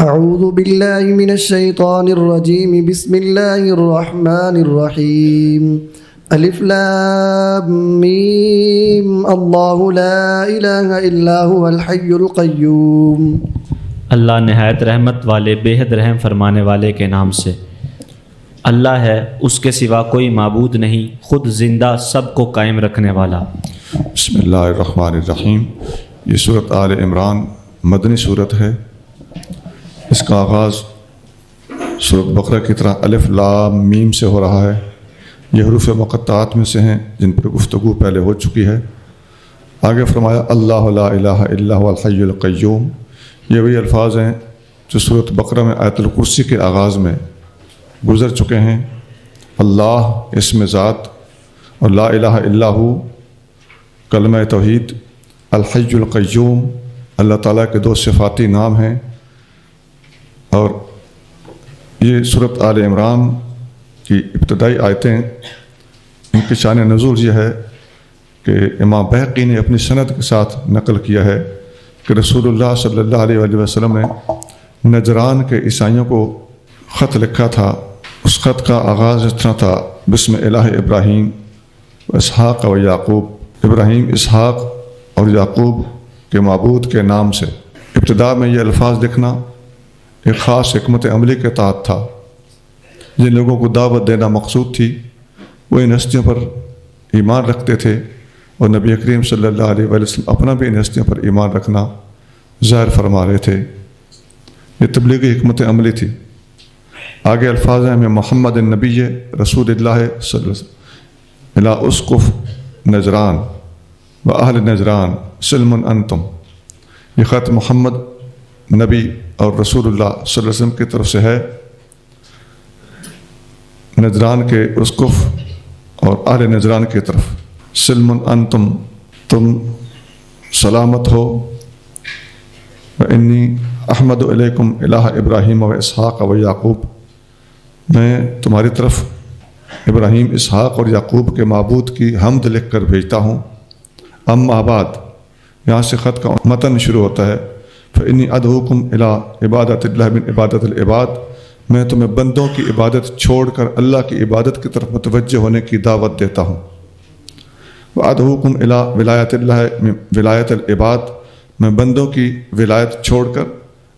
اعوذ باللہ من الشیطان الرجیم بسم اللہ الرحمن الرحیم الف لام میم اللہ لا الہ الا هو الحی القیوم۔ اللہ نہایت رحمت والے بے حد رحم فرمانے والے کے نام سے۔ اللہ ہے، اس کے سوا کوئی معبود نہیں، خود زندہ سب کو قائم رکھنے والا۔ بسم اللہ الرحمن الرحیم۔ یہ سورۃ آل عمران مدنی صورت ہے۔ اس کا آغاز سورۃ بقرہ کی طرح الف لام میم سے ہو رہا ہے۔ یہ حروف مقطعات میں سے ہیں جن پر گفتگو پہلے ہو چکی ہے۔ آگے فرمایا اللہ لا الہ الا هو الحی القیوم۔ یہ وہی الفاظ ہیں جو سورۃ بقرہ میں آیت الکرسی کے آغاز میں گزر چکے ہیں۔ اللہ اسم ذات اور لا الہ الا ہو کلمہ توحید، الحی القیوم اللہ تعالیٰ کے دو صفاتی نام ہیں۔ اور یہ سورۃ آل عمران کی ابتدائی آیتیں، ان کی شان نزول یہ ہے کہ امام بہقی نے اپنی سند کے ساتھ نقل کیا ہے کہ رسول اللہ صلی اللہ علیہ وآلہ وسلم نے نجران کے عیسائیوں کو خط لکھا تھا۔ اس خط کا آغاز اس طرح تھا: بسم الہ ابراہیم و اسحاق و یعقوب، ابراہیم، اسحاق اور یعقوب کے معبود کے نام سے۔ ابتدا میں یہ الفاظ لکھنا ایک خاص حکمت عملی کے تحت تھا۔ جن لوگوں کو دعوت دینا مقصود تھی وہ ان ہستیوں پر ایمان رکھتے تھے، اور نبی کریم صلی اللہ علیہ وآلہ وسلم اپنا بھی ان ہستیوں پر ایمان رکھنا ظاہر فرما رہے تھے۔ یہ تبلیغی حکمت عملی تھی۔ آگے الفاظ ہیں: میں محمد النبی رسول اللہ صلی اللہ علیہ وسلم الی اسقف نجران و اہل نجران سلم انتم۔ یہ خط محمد نبی اور رسول اللہ صلی اللہ علیہ وسلم کی طرف سے ہے، نجران کے اسقف اور اہل نجران کی طرف۔ سلم انتم، تم سلامت ہو۔ وانی احمد علیکم الہ ابراہیم و اسحاق و یعقوب، میں تمہاری طرف ابراہیم، اسحاق اور یعقوب کے معبود کی حمد لکھ کر بھیجتا ہوں۔ اما بعد، یہاں سے خط کا متن شروع ہوتا ہے: فانی ادعوکم الی عبادت اللہ من عبادت العباد، میں تمہیں بندوں کی عبادت چھوڑ کر اللہ کی عبادت کی طرف متوجہ ہونے کی دعوت دیتا ہوں۔ وادعوکم الی ولایت اللہ من ولایت العباد، میں بندوں کی ولایت چھوڑ کر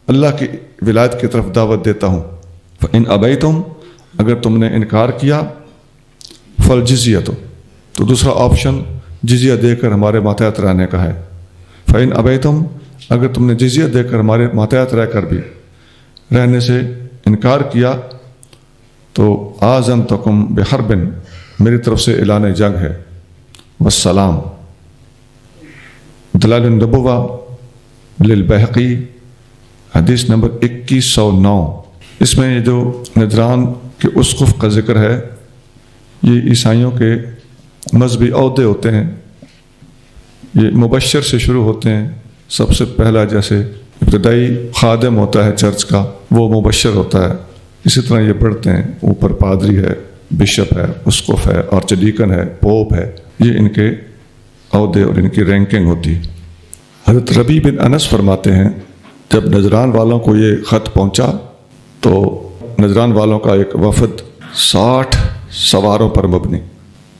اللہ کی ولایت کی طرف دعوت دیتا ہوں۔ فإن ابیتم، اگر تم نے انکار کیا، فالجزیۃ، تو دوسرا آپشن جزیہ دے کر ہمارے ماتحت رہنے کا ہے۔ فإن ابیتم، اگر تم نے جزیہ دے کر ہمارے ماتحت رہ کر بھی رہنے سے انکار کیا، تو آذنتکم بحرب، میری طرف سے اعلان جنگ ہے۔ والسلام۔ دلائل النبوہ للبہقی، حدیث نمبر 2109۔ اس میں یہ جو نجران کے اسقف کا ذکر ہے، یہ عیسائیوں کے مذہبی عہدے ہوتے ہیں۔ یہ مبشر سے شروع ہوتے ہیں۔ سب سے پہلا جیسے ابتدائی خادم ہوتا ہے چرچ کا، وہ مبشر ہوتا ہے۔ اسی طرح یہ بڑھتے ہیں، اوپر پادری ہے، بشپ ہے، اسقف ہے، آرچ ڈیکن ہے، پوپ ہے۔ یہ ان کے عہدے اور ان کی رینکنگ ہوتی۔ حضرت ربیع بن انس فرماتے ہیں، جب نجران والوں کو یہ خط پہنچا تو نجران والوں کا ایک وفد 60 سواروں پر مبنی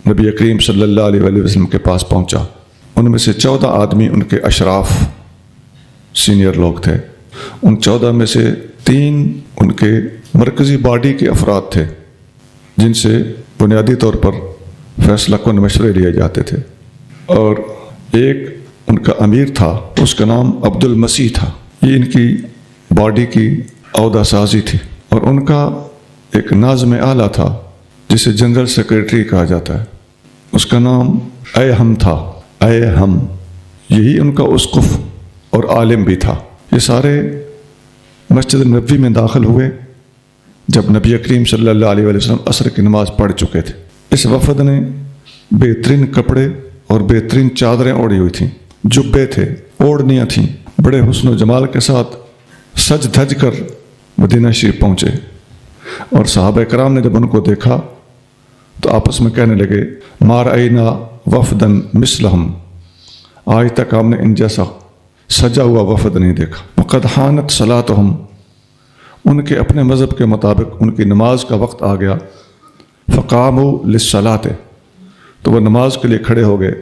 نبی کریم صلی اللہ علیہ وآلہ وسلم کے پاس پہنچا۔ ان میں سے 14 آدمی ان کے اشراف سینئر لوگ تھے۔ ان 14 میں سے 3 ان کے مرکزی باڈی کے افراد تھے، جن سے بنیادی طور پر فیصلہ کن مشورے لیے جاتے تھے، اور ایک ان کا امیر تھا، اس کا نام عبد المسیح تھا۔ یہ ان کی باڈی کی عہدہ سازی تھی۔ اور ان کا ایک ناظم اعلیٰ تھا جسے جنرل سیکریٹری کہا جاتا ہے، اس کا نام ایہم تھا۔ ایہم، یہی ان کا اسقف اور عالم بھی تھا۔ یہ سارے مسجد نبوی میں داخل ہوئے جب نبی کریم صلی اللہ علیہ وآلہ وسلم عصر کی نماز پڑھ چکے تھے۔ اس وفد نے بہترین کپڑے اور بہترین چادریں اوڑھی ہوئی تھیں، جبے تھے، اوڑھنیاں تھیں، بڑے حسن و جمال کے ساتھ سج دھج کر مدینہ شریف پہنچے۔ اور صحابہ کرام نے جب ان کو دیکھا تو آپس میں کہنے لگے: ما رأینا وفدن مثلہم، آج تک ہم نے ان جیسا سجا ہوا وفد نہیں دیکھا۔ وقد حانت صلاتہم، ان کے اپنے مذہب کے مطابق ان کی نماز کا وقت آ گیا، فقاموا للصلاۃ، تو وہ نماز کے لیے کھڑے ہو گئے،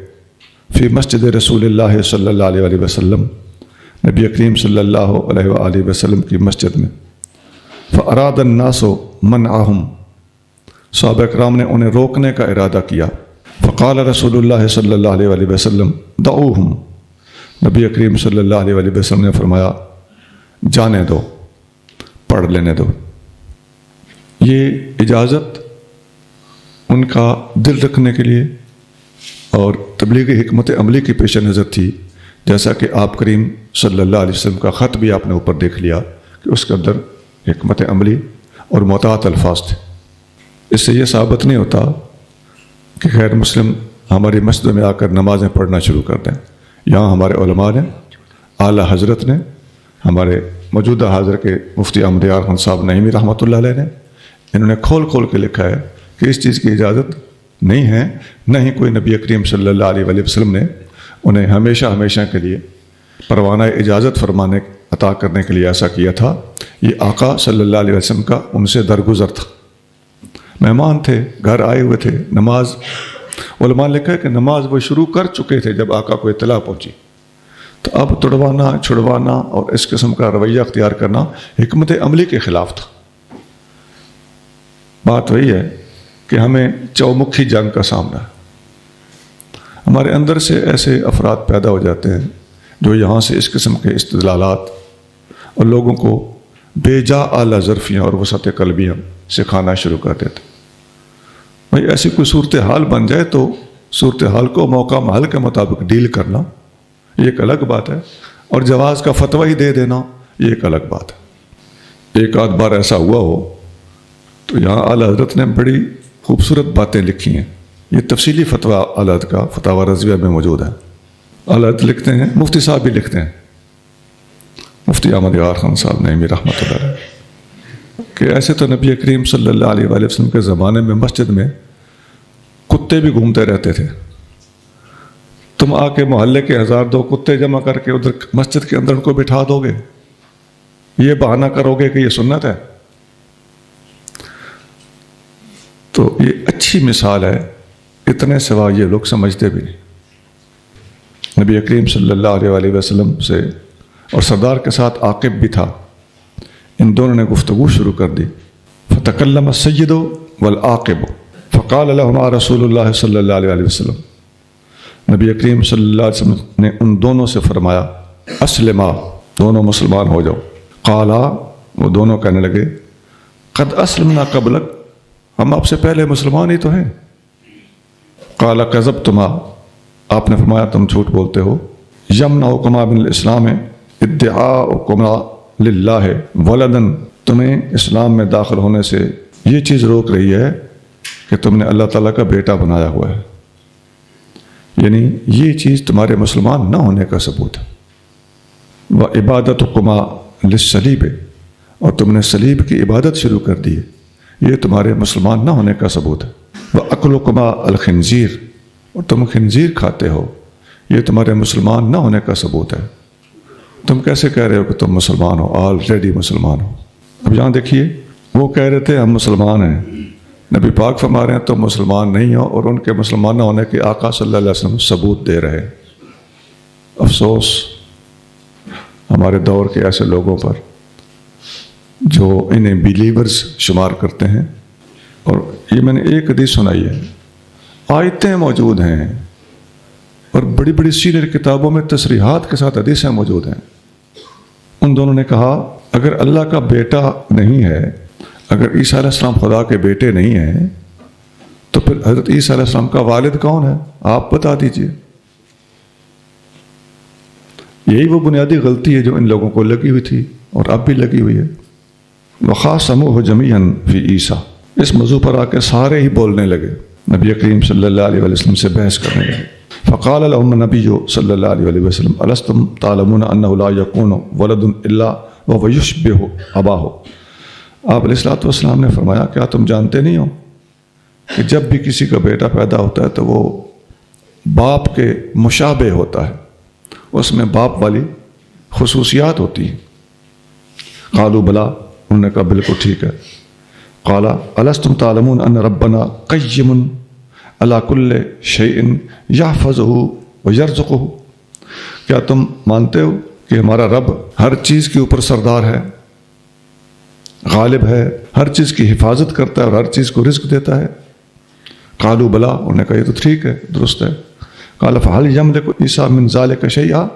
فی مسجد رسول اللہ صلی اللہ علیہ وسلم، نبی کریم صلی اللہ علیہ وآلہ وسلم کی مسجد میں، فاراد الناس منعہم، صحابہ کرام نے انہیں روکنے کا ارادہ کیا، فقال رسول اللہ صلی اللہ علیہ وآلہ وسلم دعوہم، نبی کریم صلی اللہ علیہ وآلہ وسلم نے فرمایا جانے دو، پڑھ لینے دو۔ یہ اجازت ان کا دل رکھنے کے لیے اور تبلیغی حکمت عملی کی پیش نظر تھی، جیسا کہ آپ کریم صلی اللہ علیہ وسلم کا خط بھی آپ نے اوپر دیکھ لیا کہ اس کے اندر حکمت عملی اور محتاط الفاظ تھے۔ اس سے یہ ثابت نہیں ہوتا کہ غیر مسلم ہماری مسجد میں آ کر نمازیں پڑھنا شروع کر دیں۔ یہاں ہمارے علماء نے، اعلیٰ حضرت نے، ہمارے موجودہ حاضر کے مفتی احمد یار خان صاحب نعیمی رحمۃ اللہ علیہ نے، انہوں نے کھول کھول کے لکھا ہے کہ اس چیز کی اجازت نہیں ہے، نہ ہی کوئی نبی کریم صلی اللہ علیہ وآلہ وسلم نے انہیں ہمیشہ ہمیشہ کے لیے پروانہ اجازت فرمانے عطا کرنے کے لیے ایسا کیا تھا۔ یہ آقا صلی اللہ علیہ وسلم کا ان سے درگزر تھا، مہمان تھے، گھر آئے ہوئے تھے، نماز، علماء نے لکھا ہے کہ نماز وہ شروع کر چکے تھے جب آقا کو اطلاع پہنچی، تو اب توڑوانا چھڑوانا اور اس قسم کا رویہ اختیار کرنا حکمت عملی کے خلاف تھا۔ بات وہی ہے کہ ہمیں چومکھی جنگ کا سامنا ہے، ہمارے اندر سے ایسے افراد پیدا ہو جاتے ہیں جو یہاں سے اس قسم کے استدلالات اور لوگوں کو بے جا اعلیٰ ظرفیاں اور وسعت قلبیاں سکھانا شروع کر دیتے۔ بھائی ایسی کوئی صورتحال بن جائے تو صورتحال کو موقع محل کے مطابق ڈیل کرنا یہ ایک الگ بات ہے، اور جواز کا فتویٰ ہی دے دینا یہ ایک الگ بات ہے۔ ایک آدھ بار ایسا ہوا ہو تو یہاں اعلیٰ حضرت نے بڑی خوبصورت باتیں لکھی ہیں، یہ تفصیلی فتویٰ اعلیٰ حضرت کا فتاوی رضویہ میں موجود ہے۔ اعلیٰ حضرت لکھتے ہیں، مفتی صاحب بھی لکھتے ہیں، مفتی احمد یار خان صاحب نعیمی رحمۃ اللہ علیہ، کہ ایسے تو نبی کریم صلی اللہ علیہ وآلہ وسلم کے زمانے میں مسجد میں کتے بھی گھومتے رہتے تھے، تم آ کے محلے کے 1002 کتے جمع کر کے ادھر مسجد کے اندر ان کو بٹھا دو گے، یہ بہانہ کرو گے کہ یہ سنت ہے؟ تو یہ اچھی مثال ہے، اتنے سوا یہ لوگ سمجھتے بھی نہیں۔ نبی کریم صلی اللہ علیہ وآلہ وسلم سے اور سردار کے ساتھ عاقب بھی تھا، ان دونوں نے گفتگو شروع کر دی۔ فتکلم السید والعاقب فقال لهما رسول اللہ صلی اللہ علیہ وآلہ وسلم، نبی کریم صلی اللہ علیہ وسلم نے ان دونوں سے فرمایا اسلما، دونوں مسلمان ہو جاؤ۔ قالا، وہ دونوں کہنے لگے قد اسلمنا قبلک، ہم آپ سے پہلے مسلمان ہی تو ہیں۔ قال کذبتما، آپ نے فرمایا تم جھوٹ بولتے ہو۔ یمنعکما من الاسلام ادعاؤکما للہ ولدن، تمہیں اسلام میں داخل ہونے سے یہ چیز روک رہی ہے کہ تم نے اللہ تعالیٰ کا بیٹا بنایا ہوا ہے، یعنی یہ چیز تمہارے مسلمان نہ ہونے کا ثبوت ہے۔ وعبادتکما للصلیب، اور تم نے صلیب کی عبادت شروع کر دی ہے، یہ تمہارے مسلمان نہ ہونے کا ثبوت ہے۔ وَأَكْلُكُمَا الْخِنْزِيرِ، اور تم خنزیر کھاتے ہو، یہ تمہارے مسلمان نہ ہونے کا ثبوت ہے۔ تم کیسے کہہ رہے ہو کہ تم مسلمان ہو، آلریڈی مسلمان ہو؟ اب یہاں دیکھیے، وہ کہہ رہے تھے ہم مسلمان ہیں، نبی پاک فرما رہے ہیں تم مسلمان نہیں ہو، اور ان کے مسلمان نہ ہونے کے آقا صلی اللہ علیہ وسلم ثبوت دے رہے ہیں۔ افسوس ہمارے دور کے ایسے لوگوں پر جو انہیں بیلیورز شمار کرتے ہیں، اور یہ میں نے ایک حدیث سنائی ہے، آیتیں موجود ہیں اور بڑی بڑی سینئر کتابوں میں تصریحات کے ساتھ حدیثیں موجود ہیں۔ ان دونوں نے کہا اگر اللہ کا بیٹا نہیں ہے، اگر عیسیٰ علیہ السلام خدا کے بیٹے نہیں ہیں، تو پھر حضرت عیسیٰ علیہ السلام کا والد کون ہے؟ آپ بتا دیجئے۔ یہی وہ بنیادی غلطی ہے جو ان لوگوں کو لگی ہوئی تھی اور اب بھی لگی ہوئی ہے۔ وَخَاصَمُوهُ جَمِيعًا فِي عیسیٰ، اس موضوع پر آ کے سارے ہی بولنے لگے، نبی کریم صلی اللہ علیہ وسلم سے بحث کرنے لگے۔ فقال لهم النبی صلی اللہ علیہ وسلم أَلَسْتُمْ تَعْلَمُونَ أَنَّهُ لَا يَكُونُ وَلَدٌ إِلَّا وَهُوَ يُشْبِهُ أَبَاهُ، آپ علیہ الصلوۃ والسلام نے فرمایا کیا تم جانتے نہیں ہو کہ جب بھی کسی کا بیٹا پیدا ہوتا ہے تو وہ باپ کے مشابہ ہوتا ہے، اس میں باپ والی خصوصیات ہوتی ہیں۔ قالوا بلا، انہوں نے کہا بالکل ٹھیک ہے. قال الستم تعلمون ان ربنا قیم علی کل شیء یحفظہ ویرزقہ؟ کیا تم مانتے ہو کہ ہمارا رب ہر چیز کے اوپر سردار ہے، غالب ہے، ہر چیز کی حفاظت کرتا ہے اور ہر چیز کو رزق دیتا ہے؟ قالوا بلا، انہوں نے کہا یہ تو ٹھیک ہے، درست ہے. قال فهل یملک عیسیٰ من ذلک شیئا؟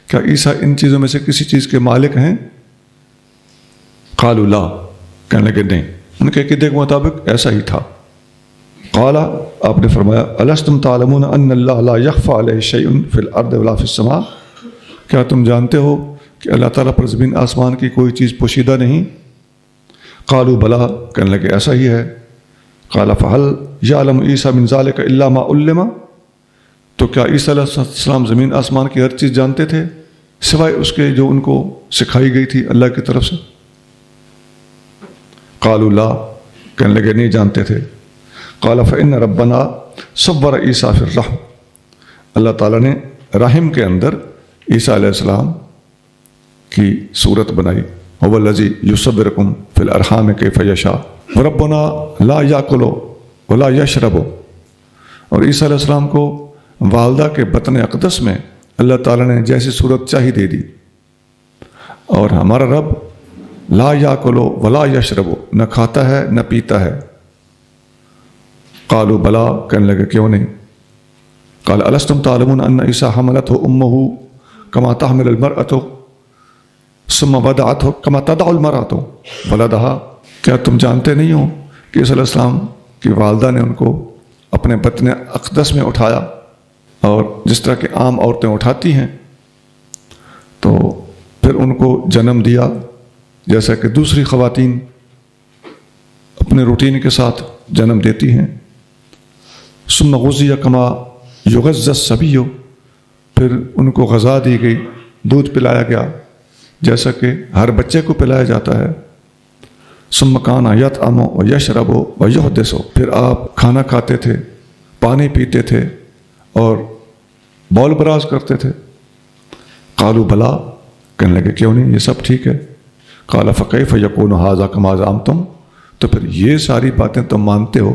کیا عیسیٰ ان چیزوں میں سے کسی چیز کے مالک ہیں؟ قالوا لا، کہنے لگے نہیں. ان کے عقیدے کے مطابق ایسا ہی تھا. قال، آپ نے فرمایا الستم تعلمون ان اللہ لا یخفی علیہ شیء فی الارض ولا فی السماء؟ کیا تم جانتے ہو کہ اللہ تعالیٰ پر زمین آسمان کی کوئی چیز پوشیدہ نہیں؟ قالوا بلا، کہنے لگے ایسا ہی ہے. قال فهل یعلم عیسیٰ من ذلک الا ما علم؟ تو کیا عیسیٰ علیہ السلام زمین آسمان کی ہر چیز جانتے تھے سوائے اس کے جو ان کو سکھائی گئی تھی اللہ کی طرف سے؟ قالوا لا، کہنے لگے نہیں جانتے تھے. قال فإن ربنا صور عیسیٰ فی الرحم، اللہ تعالیٰ نے رحم کے اندر عیسیٰ علیہ السلام کی صورت بنائی. هو الذی یصورکم فی الارحام کیف یشاء وربنا لا یاکل ولا یشرب. اور عیسیٰ علیہ السلام کو والدہ کے بطن اقدس میں اللہ تعالیٰ نے جیسی صورت چاہی دے دی، اور ہمارا رب لا یاکل ولا یشرب، نہ کھاتا ہے نہ پیتا ہے. قالوا بلا، کہنے لگے کیوں نہیں. قال الستم تعلمون ان عیسیٰ حملته امه كما تحمل المرأة ثم وضعته كما تضع المرأة ولدها؟ کیا تم جانتے نہیں ہو کہ عیسیٰ علیہ السلام کی والدہ نے ان کو اپنے بطن اقدس میں اٹھایا، اور جس طرح کہ عام عورتیں اٹھاتی ہیں تو پھر ان کو جنم دیا جیسا کہ دوسری خواتین اپنے روٹین کے ساتھ جنم دیتی ہیں. ثم غذی کما یغذی الصبی، پھر ان کو غذا دی گئی، دودھ پلایا گیا جیسا کہ ہر بچے کو پلایا جاتا ہے. ثم کان یطعم ویشرب ویحدث، پھر آپ کھانا کھاتے تھے، پانی پیتے تھے اور بول براز کرتے تھے. قالوا بلا، کہنے لگے کیوں نہیں، یہ سب ٹھیک ہے. قال فکیف یکون ھذا کما زعمتم؟ تو پھر یہ ساری باتیں تم مانتے ہو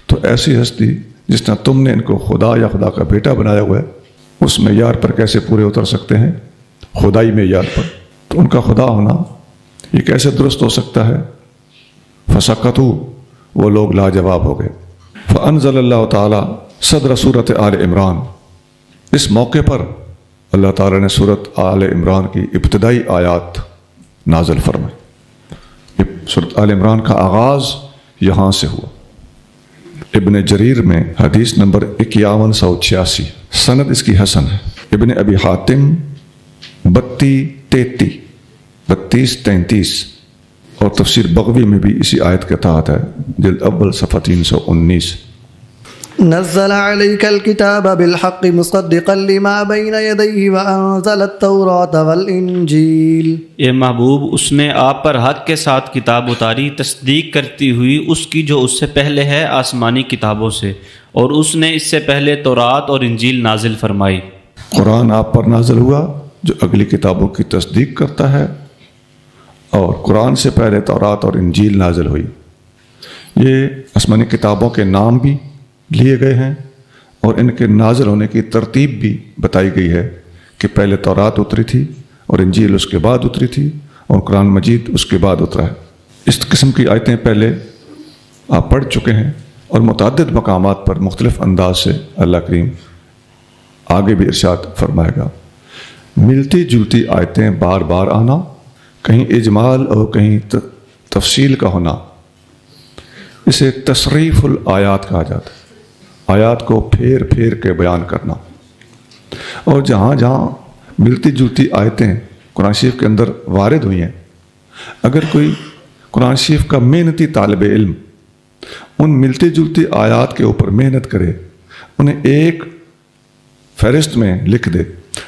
تو ایسی ہستی جس طرح تم نے ان کو خدا یا خدا کا بیٹا بنایا ہوا ہے، اس معیار پر کیسے پورے اتر سکتے ہیں؟ خدائی معیار پر تو ان کا خدا ہونا یہ کیسے درست ہو سکتا ہے؟ فسکتوا، وہ لوگ لاجواب ہو گئے. فانزل اللہ تعالی صدر سورۃ آل عمران، اس موقع پر اللہ تعالیٰ نے سورۃ آل عمران کی ابتدائی آیات نازل فرمائی. سورۃ آل عمران کا آغاز یہاں سے ہوا. ابن جریر میں حدیث نمبر 5186، سند اس کی حسن ہے. ابن ابی حاتم 3233 اور تفسیر بغوی میں بھی اسی آیت کے تحت ہے، جلد اول صفحہ 319. نزل عليك الكتاب بالحق مصدقا لما بين يديه وأنزل التوراة والإنجيل. اے محبوب، اس نے آپ پر حق کے ساتھ کتاب اتاری، تصدیق کرتی ہوئی اس کی جو اس سے پہلے ہے آسمانی کتابوں سے، اور اس نے اس سے پہلے تورات اور انجیل نازل فرمائی. قرآن آپ پر نازل ہوا جو اگلی کتابوں کی تصدیق کرتا ہے، اور قرآن سے پہلے تورات اور انجیل نازل ہوئی. یہ آسمانی کتابوں کے نام بھی لیے گئے ہیں اور ان کے نازل ہونے کی ترتیب بھی بتائی گئی ہے کہ پہلے تورات اتری تھی اور انجیل اس کے بعد اتری تھی اور قرآن مجید اس کے بعد اترا ہے. اس قسم کی آیتیں پہلے آپ پڑھ چکے ہیں اور متعدد مقامات پر مختلف انداز سے اللہ کریم آگے بھی ارشاد فرمائے گا. ملتی جلتی آیتیں بار بار آنا، کہیں اجمال اور کہیں تفصیل کا ہونا، اسے تصریف الآیات کہا جاتا ہے. آیات کو پھیر پھیر کے بیان کرنا. اور جہاں جہاں ملتی جلتی آیتیں قرآن شریف کے اندر وارد ہوئی ہیں، اگر کوئی قرآن شریف کا محنتی طالب علم ان ملتی جلتی آیات کے اوپر محنت کرے، انہیں ایک فہرست میں لکھ دے،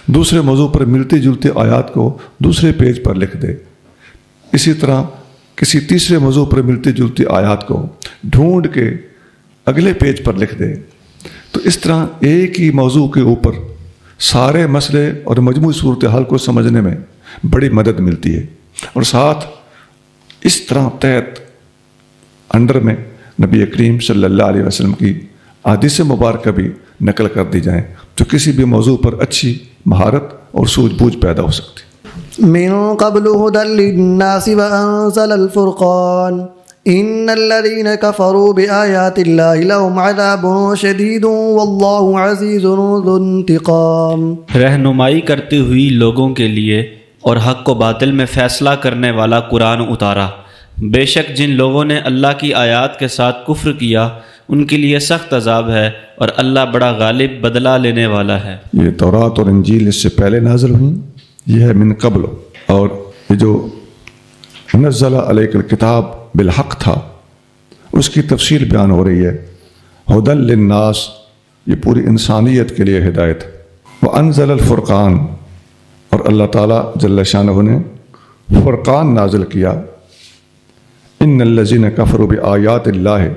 دوسرے موضوع پر ملتی جلتی آیات کو دوسرے پیج پر لکھ دے، اسی طرح کسی تیسرے موضوع پر ملتی جلتی آیات کو ڈھونڈ کے اگلے پیج پر لکھ دے، تو اس طرح ایک ہی موضوع کے اوپر سارے مسئلے اور مجموعی صورتحال کو سمجھنے میں بڑی مدد ملتی ہے. اور ساتھ اس طرح تحت انڈر میں نبی کریم صلی اللہ علیہ وسلم کی احادیث مبارکہ بھی نقل کر دی جائیں تو کسی بھی موضوع پر اچھی مہارت اور سوجھ بوجھ پیدا ہو سکتی. من قبل هدى للناس وأنزل الفرقان إن الذين كفروا بآيات الله لهم عذاب شديد والله عزيز ذو انتقام. رہنمائی کرتی ہوئی لوگوں کے لیے اور حق و باطل میں فیصلہ کرنے والا قرآن اتارا. بے شک جن لوگوں نے اللہ کی آیات کے ساتھ کفر کیا ان کے لیے سخت عذاب ہے اور اللہ بڑا غالب بدلہ لینے والا ہے. یہ تورات اور انجیل اس سے پہلے نازل ہوئی، یہ ہے من قبل. اور یہ جو نزل علیک الکتاب بالحق تھا اس کی تفصیل بیان ہو رہی ہے. ہدی للناس، یہ پوری انسانیت کے لیے ہدایت. وانزل الفرقان، اور اللہ تعالیٰ جل شانہ نے فرقان نازل کیا. ان الذین کفروا بآیات اللہ،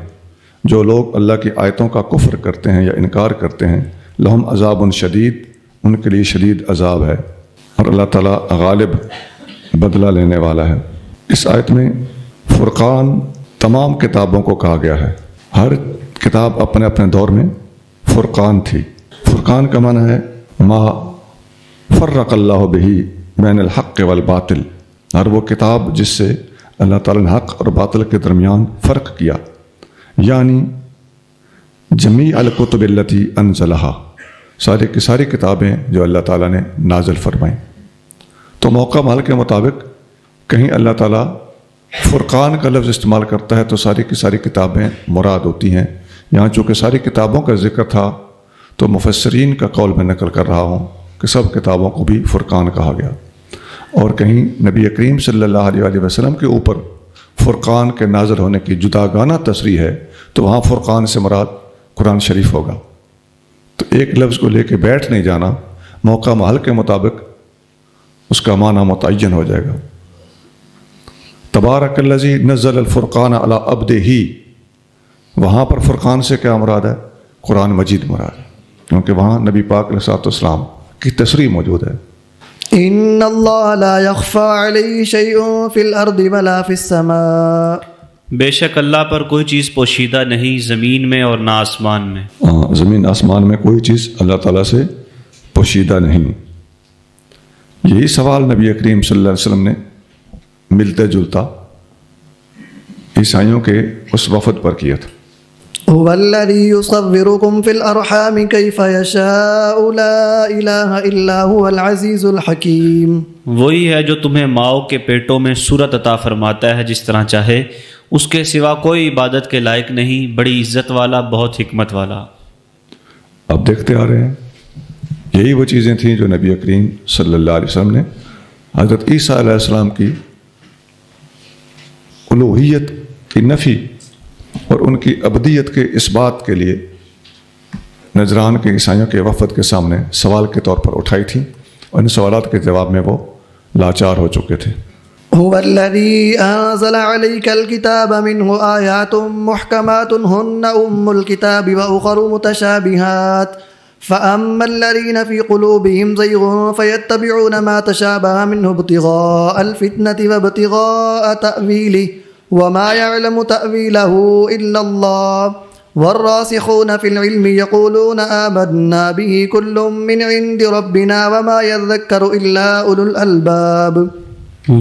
جو لوگ اللہ کی آیتوں کا کفر کرتے ہیں یا انکار کرتے ہیں، لہم عذاب شدید، ان کے لیے شدید عذاب ہے، اور اللہ تعالیٰ غالب بدلہ لینے والا ہے. اس آیت میں فرقان تمام کتابوں کو کہا گیا ہے. ہر کتاب اپنے اپنے دور میں فرقان تھی. فرقان کا معنی ہے ما فرق اللہ بہ بین الحق والباطل، ہر وہ کتاب جس سے اللہ تعالیٰ نے حق اور باطل کے درمیان فرق کیا. یعنی جمیع الکتب التی انزلہا، ساری کی ساری کتابیں جو اللہ تعالیٰ نے نازل فرمائیں. تو موقع محل کے مطابق کہیں اللہ تعالیٰ فرقان کا لفظ استعمال کرتا ہے تو ساری کی ساری کتابیں مراد ہوتی ہیں. یہاں چونکہ ساری کتابوں کا ذکر تھا تو مفسرین کا قول میں نقل کر رہا ہوں کہ سب کتابوں کو بھی فرقان کہا گیا. اور کہیں نبی کریم صلی اللہ علیہ وسلم کے اوپر فرقان کے نازل ہونے کی جداگانہ تصریح ہے تو وہاں فرقان سے مراد قرآن شریف ہوگا. تو ایک لفظ کو لے کے بیٹھ نہیں جانا، موقع محل کے مطابق اس کا معنی متعین ہو جائے گا. تبارک الذی نزل الفرقان علی عبدہ، وہاں پر فرقان سے کیا مراد ہے؟ قرآن مجید مراد ہے، کیونکہ وہاں نبی پاک علیہ السلام کی تصریح موجود ہے. ان اللہ لا یخفی علیہ شیء فی الارض ولا فی السماء، بے شک اللہ پر کوئی چیز پوشیدہ نہیں زمین میں اور نہ آسمان میں. زمین آسمان میں کوئی چیز اللہ تعالیٰ سے پوشیدہ نہیں. یہی سوال نبی کریم صلی اللہ علیہ وسلم نے ملتا جلتا عیسائیوں کے اس وفد پر کیا تھا. هو الذی یصورکم فی الارحام کیف یشاء لا الہ الا هو العزیز الحکیم. وہی ہے جو تمہیں ماؤں کے پیٹوں میں صورت عطا فرماتا ہے جس طرح چاہے، اس کے سوا کوئی عبادت کے لائق نہیں، بڑی عزت والا، بہت حکمت والا. اب دیکھتے آ رہے ہیں یہی وہ چیزیں تھیں جو نبی کریم صلی اللہ علیہ وسلم نے حضرت عیسیٰ علیہ السلام کی الوہیت کی نفی اور ان کی ابدیت کے اس بات کے لیے نجران کے عیسائیوں کے وفد کے سامنے سوال کے طور پر اٹھائی تھی، اور ان سوالات کے جواب میں وہ لاچار ہو چکے تھے. هو الذي أنزل عليك الكتاب منه آيات محكمات هن أم الكتاب وأخر متشابهات فأما الذين في قلوبهم زيغ فيتبعون ما تشابه منه ابتغاء الفتنة وابتغاء تأويله وما يعلم تأويله إلا الله والراسخون في العلم يقولون آمنا به كل من عند ربنا وما يذكر إلا أولو الألباب.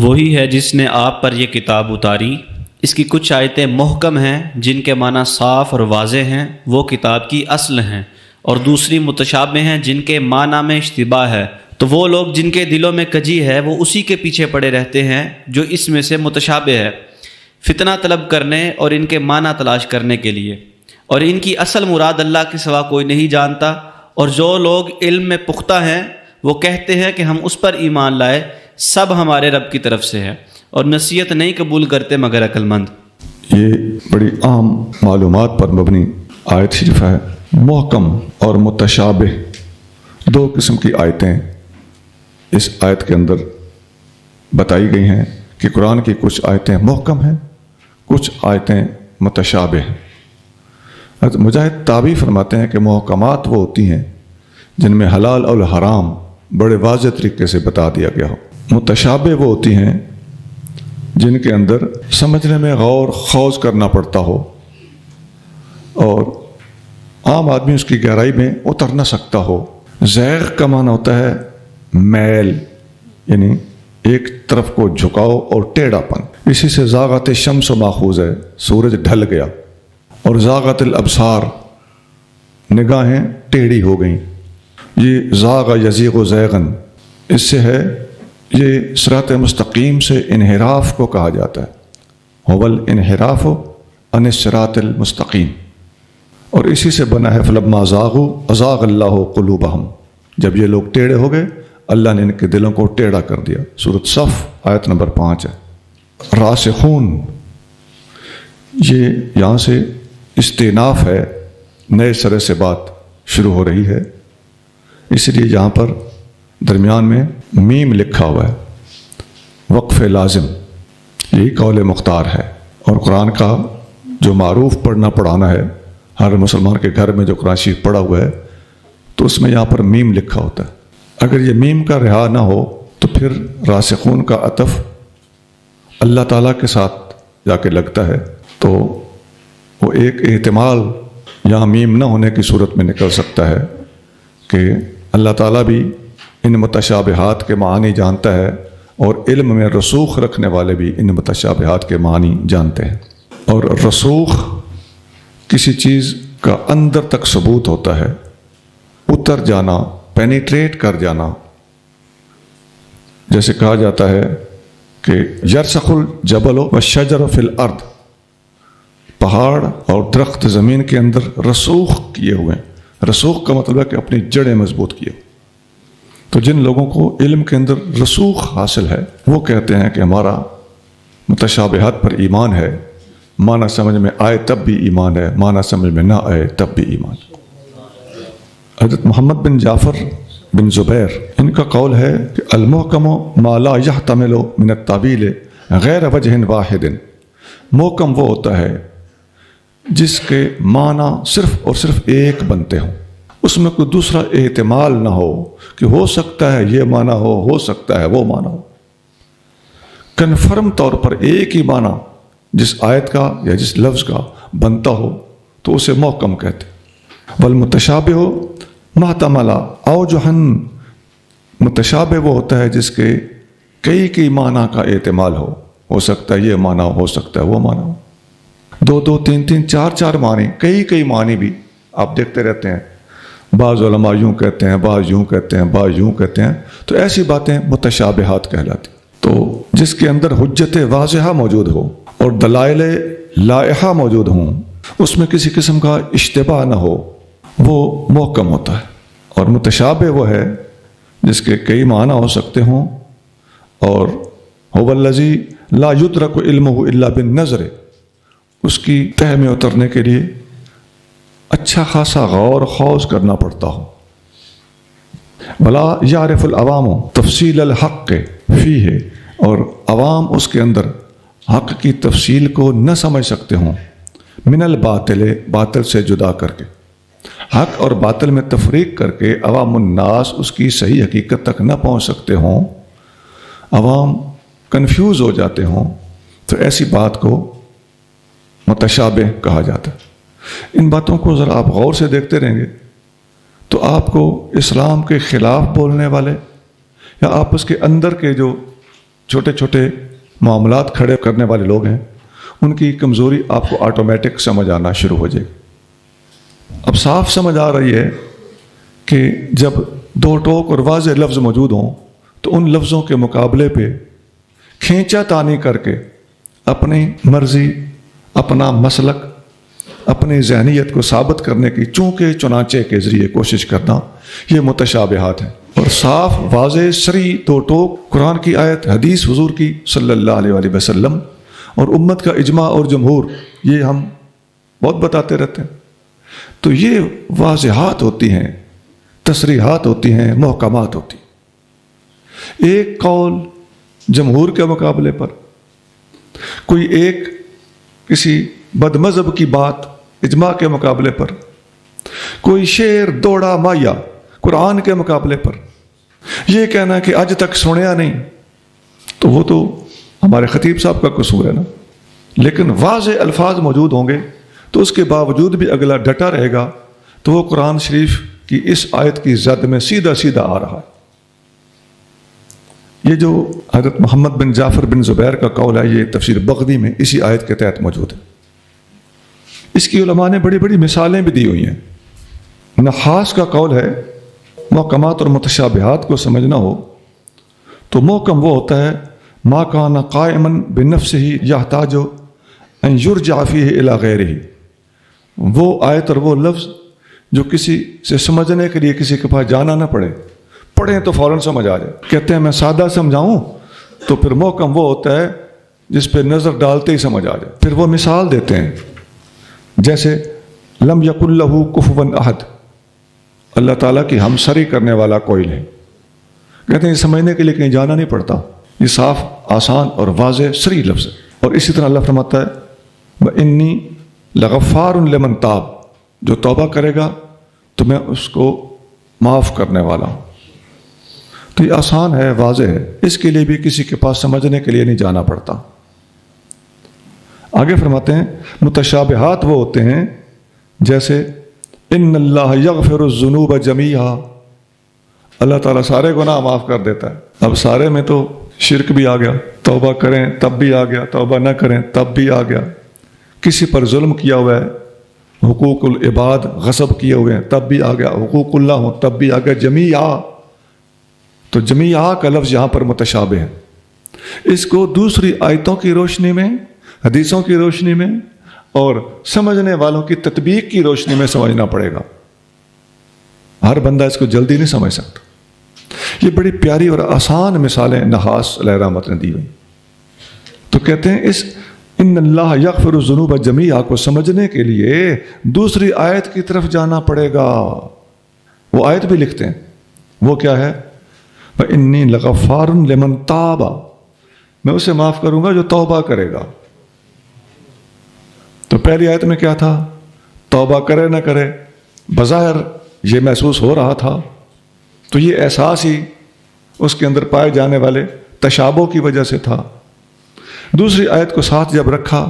وہی ہے جس نے آپ پر یہ کتاب اتاری، اس کی کچھ آیتیں محکم ہیں جن کے معنی صاف اور واضح ہیں، وہ کتاب کی اصل ہیں، اور دوسری متشابہ ہیں جن کے معنی میں اشتباہ ہے، تو وہ لوگ جن کے دلوں میں کجی ہے وہ اسی کے پیچھے پڑے رہتے ہیں جو اس میں سے متشابہ ہے، فتنہ طلب کرنے اور ان کے معنی تلاش کرنے کے لیے، اور ان کی اصل مراد اللہ کے سوا کوئی نہیں جانتا. اور جو لوگ علم میں پختہ ہیں وہ کہتے ہیں کہ ہم اس پر ایمان لائے، سب ہمارے رب کی طرف سے ہے، اور نصیحت نہیں قبول کرتے مگر عقل مند. یہ بڑی عام معلومات پر مبنی آیت شریف ہے. محکم اور متشابہ دو قسم کی آیتیں اس آیت کے اندر بتائی گئی ہیں کہ قرآن کی کچھ آیتیں محکم ہیں، کچھ آیتیں متشابہ ہیں. مجاہد تابعی فرماتے ہیں کہ محکمات وہ ہوتی ہیں جن میں حلال اور حرام بڑے واضح طریقے سے بتا دیا گیا ہو. متشابہ وہ ہوتی ہیں جن کے اندر سمجھنے میں غور خوض کرنا پڑتا ہو اور عام آدمی اس کی گہرائی میں اتر نہ سکتا ہو۔ زیغ کا معنی ہوتا ہے میل، یعنی ایک طرف کو جھکاؤ اور ٹیڑھا پن۔ اسی سے زاغت شمس ماخوذ ہے، سورج ڈھل گیا، اور زاغت الابصار، نگاہیں ٹیڑھی ہو گئیں۔ یہ زاغ یزیغ زیغن، اس سے ہے یہ صراط مستقیم سے انحراف کو کہا جاتا ہے، هو الانحراف عن الصراط المستقیم، اور اسی سے بنا ہے فلما زاغوا ازاغ اللہ قلوبہم، جب یہ لوگ ٹیڑھے ہو گئے اللہ نے ان کے دلوں کو ٹیڑھا کر دیا۔ سورۃ صف آیت نمبر 5 ہے۔ راسخون، یہ یہاں سے استئناف ہے، نئے سرے سے بات شروع ہو رہی ہے، اس لیے یہاں پر درمیان میں میم لکھا ہوا ہے، وقف لازم، یہی قول مختار ہے۔ اور قرآن کا جو معروف پڑھنا پڑھانا ہے، ہر مسلمان کے گھر میں جو قرآن شریف پڑھا ہوا ہے تو اس میں یہاں پر میم لکھا ہوتا ہے۔ اگر یہ میم کا رہا نہ ہو تو پھر راسخون کا عطف اللہ تعالیٰ کے ساتھ جا کے لگتا ہے، تو وہ ایک احتمال یہاں میم نہ ہونے کی صورت میں نکل سکتا ہے کہ اللہ تعالیٰ بھی ان متشابہات کے معنی جانتا ہے، اور علم میں رسوخ رکھنے والے بھی ان متشابہات کے معنی جانتے ہیں۔ اور رسوخ کسی چیز کا اندر تک ثبوت ہوتا ہے، اتر جانا، پینیٹریٹ کر جانا۔ جیسے کہا جاتا ہے کہ یرسخ الجبل والشجر فی الارض، پہاڑ اور درخت زمین کے اندر رسوخ کیے ہوئے ہیں۔ رسوخ کا مطلب ہے کہ اپنی جڑیں مضبوط کیے۔ تو جن لوگوں کو علم کے اندر رسوخ حاصل ہے وہ کہتے ہیں کہ ہمارا متشابہات پر ایمان ہے، معنی سمجھ میں آئے تب بھی ایمان ہے، معنی سمجھ میں نہ آئے تب بھی ایمان۔ حضرت محمد بن جعفر بن زبیر، ان کا قول ہے کہ المحکم ما لا یحتمل من التاویل غیر وجہ واحد، محکم وہ ہوتا ہے جس کے معنی صرف اور صرف ایک بنتے ہوں، اس میں کوئی دوسرا احتمال نہ ہو کہ ہو سکتا ہے یہ معنی ہو سکتا ہے وہ معنی ہو۔ کنفرم طور پر ایک ہی معنی جس آیت کا یا جس لفظ کا بنتا ہو تو اسے محکم کہتے ہیں۔ والمتشابہ ما احتمل اوجہا، متشابہ وہ ہوتا ہے جس کے کئی معنی کا احتمال ہو سکتا ہے یہ معنی ہو سکتا ہے وہ معنی ہو، دو تین چار معنی، کئی معنی بھی آپ دیکھتے رہتے ہیں، بعض علماء یوں کہتے ہیں، بعض یوں کہتے ہیں، بعض یوں کہتے ہیں، تو ایسی باتیں متشابہات کہلاتی۔ تو جس کے اندر حجت واضحہ موجود ہو اور دلائل لائحہ موجود ہوں، اس میں کسی قسم کا اشتباہ نہ ہو، وہ محکم ہوتا ہے۔ اور متشابہ وہ ہے جس کے کئی معنی ہو سکتے ہوں، اور هو الذی لا یدرک علمہ الا بالنظر، اس کی تہ میں اترنے کے لیے اچھا خاصا غور خوض کرنا پڑتا ہو۔ ولا یعرف العوام تفصیل الحق فیہ، اور عوام اس کے اندر حق کی تفصیل کو نہ سمجھ سکتے ہوں، من الباطل، باطل سے جدا کر کے، حق اور باطل میں تفریق کر کے عوام الناس اس کی صحیح حقیقت تک نہ پہنچ سکتے ہوں، عوام کنفیوز ہو جاتے ہوں، تو ایسی بات کو متشابہ کہا جاتا ہے۔ ان باتوں کو ذرا آپ غور سے دیکھتے رہیں گے تو آپ کو اسلام کے خلاف بولنے والے یا آپس کے اندر کے جو چھوٹے چھوٹے معاملات کھڑے کرنے والے لوگ ہیں ان کی کمزوری آپ کو آٹومیٹک سمجھ آنا شروع ہو جائے گی۔ اب صاف سمجھ آ رہی ہے کہ جب دو ٹوک اور واضح لفظ موجود ہوں تو ان لفظوں کے مقابلے پہ کھینچا تانی کر کے اپنی مرضی، اپنا مسلک، اپنی ذہنیت کو ثابت کرنے کی چونکہ چنانچے کے ذریعے کوشش کرنا، یہ متشابہات ہیں۔ اور صاف واضح صریح دو ٹوک قرآن کی آیت، حدیث حضور کی صلی اللہ علیہ وآلہ وسلم اور امت کا اجماع اور جمہور، یہ ہم بہت بتاتے رہتے ہیں۔ تو یہ واضحات ہوتی ہیں، تصریحات ہوتی ہیں، محکمات ہوتی ہیں۔ ایک قول جمہور کے مقابلے پر، کوئی ایک کسی بد مذہب کی بات اجماع کے مقابلے پر، کوئی شعر دوڑا مایا قرآن کے مقابلے پر، یہ کہنا کہ آج تک سنیا نہیں، تو وہ تو ہمارے خطیب صاحب کا قصور ہے نا، لیکن واضح الفاظ موجود ہوں گے تو اس کے باوجود بھی اگلا ڈٹا رہے گا تو وہ قرآن شریف کی اس آیت کی زد میں سیدھا سیدھا آ رہا ہے۔ یہ جو حضرت محمد بن جعفر بن زبیر کا قول ہے، یہ تفسیر بغوی میں اسی آیت کے تحت موجود ہے۔ اس کی علماء نے بڑی بڑی مثالیں بھی دی ہوئی ہیں۔ نحاس کا قول ہے محکمات اور متشابہات کو سمجھنا ہو تو محکم وہ ہوتا ہے ما کان قائما بنفسہ یحتاج ان یرجع فیہ الی غیرہ، وہ آیت اور وہ لفظ جو کسی سے سمجھنے کے لیے کسی کے پاس جانا نہ پڑے، پڑھیں تو فوراً سمجھ آ جائے۔ کہتے ہیں میں سادہ سمجھاؤں تو پھر محکم وہ ہوتا ہے جس پہ نظر ڈالتے ہی سمجھ آ جائے۔ پھر وہ مثال دیتے ہیں جیسے لم یکن لہ کفوا احد، اللہ تعالیٰ کی ہمسری کرنے والا کوئی نہیں۔ کہتے ہیں یہ سمجھنے کے لیے کہیں جانا نہیں پڑتا، یہ صاف آسان اور واضح صریح لفظ ہے۔ اور اسی طرح اللہ فرماتا ہے وَإِنِّي لَغَفَّارٌ لِمَن تاب، جو توبہ کرے گا تو میں اس کو معاف کرنے والا ہوں۔ تو یہ آسان ہے، واضح ہے، اس کے لیے بھی کسی کے پاس سمجھنے کے لیے نہیں جانا پڑتا۔ آگے فرماتے ہیں متشابہات وہ ہوتے ہیں جیسے ان اللہ یغفر الذنوب جمیعا، اللہ تعالیٰ سارے گناہ معاف کر دیتا ہے۔ اب سارے میں تو شرک بھی آ گیا، توبہ کریں تب بھی آ گیا، توبہ نہ کریں تب بھی آ گیا، کسی پر ظلم کیا ہوا ہے، حقوق العباد غصب کیے ہوئے ہیں تب بھی آ گیا، حقوق اللہ ہوں تب بھی آ گیا، جمیعا۔ تو جمیعا کا لفظ یہاں پر متشابہ ہے، اس کو دوسری آیتوں کی روشنی میں، حدیثوں کی روشنی میں اور سمجھنے والوں کی تطبیق کی روشنی میں سمجھنا پڑے گا۔ ہر بندہ اس کو جلدی نہیں سمجھ سکتا۔ یہ بڑی پیاری اور آسان مثالیں نحاس علیہ رحمت نے دی ہوئی۔ تو کہتے ہیں اس ان اللہ یغفر الذنوب جمیعا کو سمجھنے کے لیے دوسری آیت کی طرف جانا پڑے گا۔ وہ آیت بھی لکھتے ہیں، وہ کیا ہے؟ وَإِنِّي لَغَفَّارٌ لِمَن تَابَ، میں اسے معاف کروں گا جو توبہ کرے گا۔ تو پہلی آیت میں کیا تھا؟ توبہ کرے نہ کرے، بظاہر یہ محسوس ہو رہا تھا، تو یہ احساس ہی اس کے اندر پائے جانے والے تشابہ کی وجہ سے تھا۔ دوسری آیت کو ساتھ جب رکھا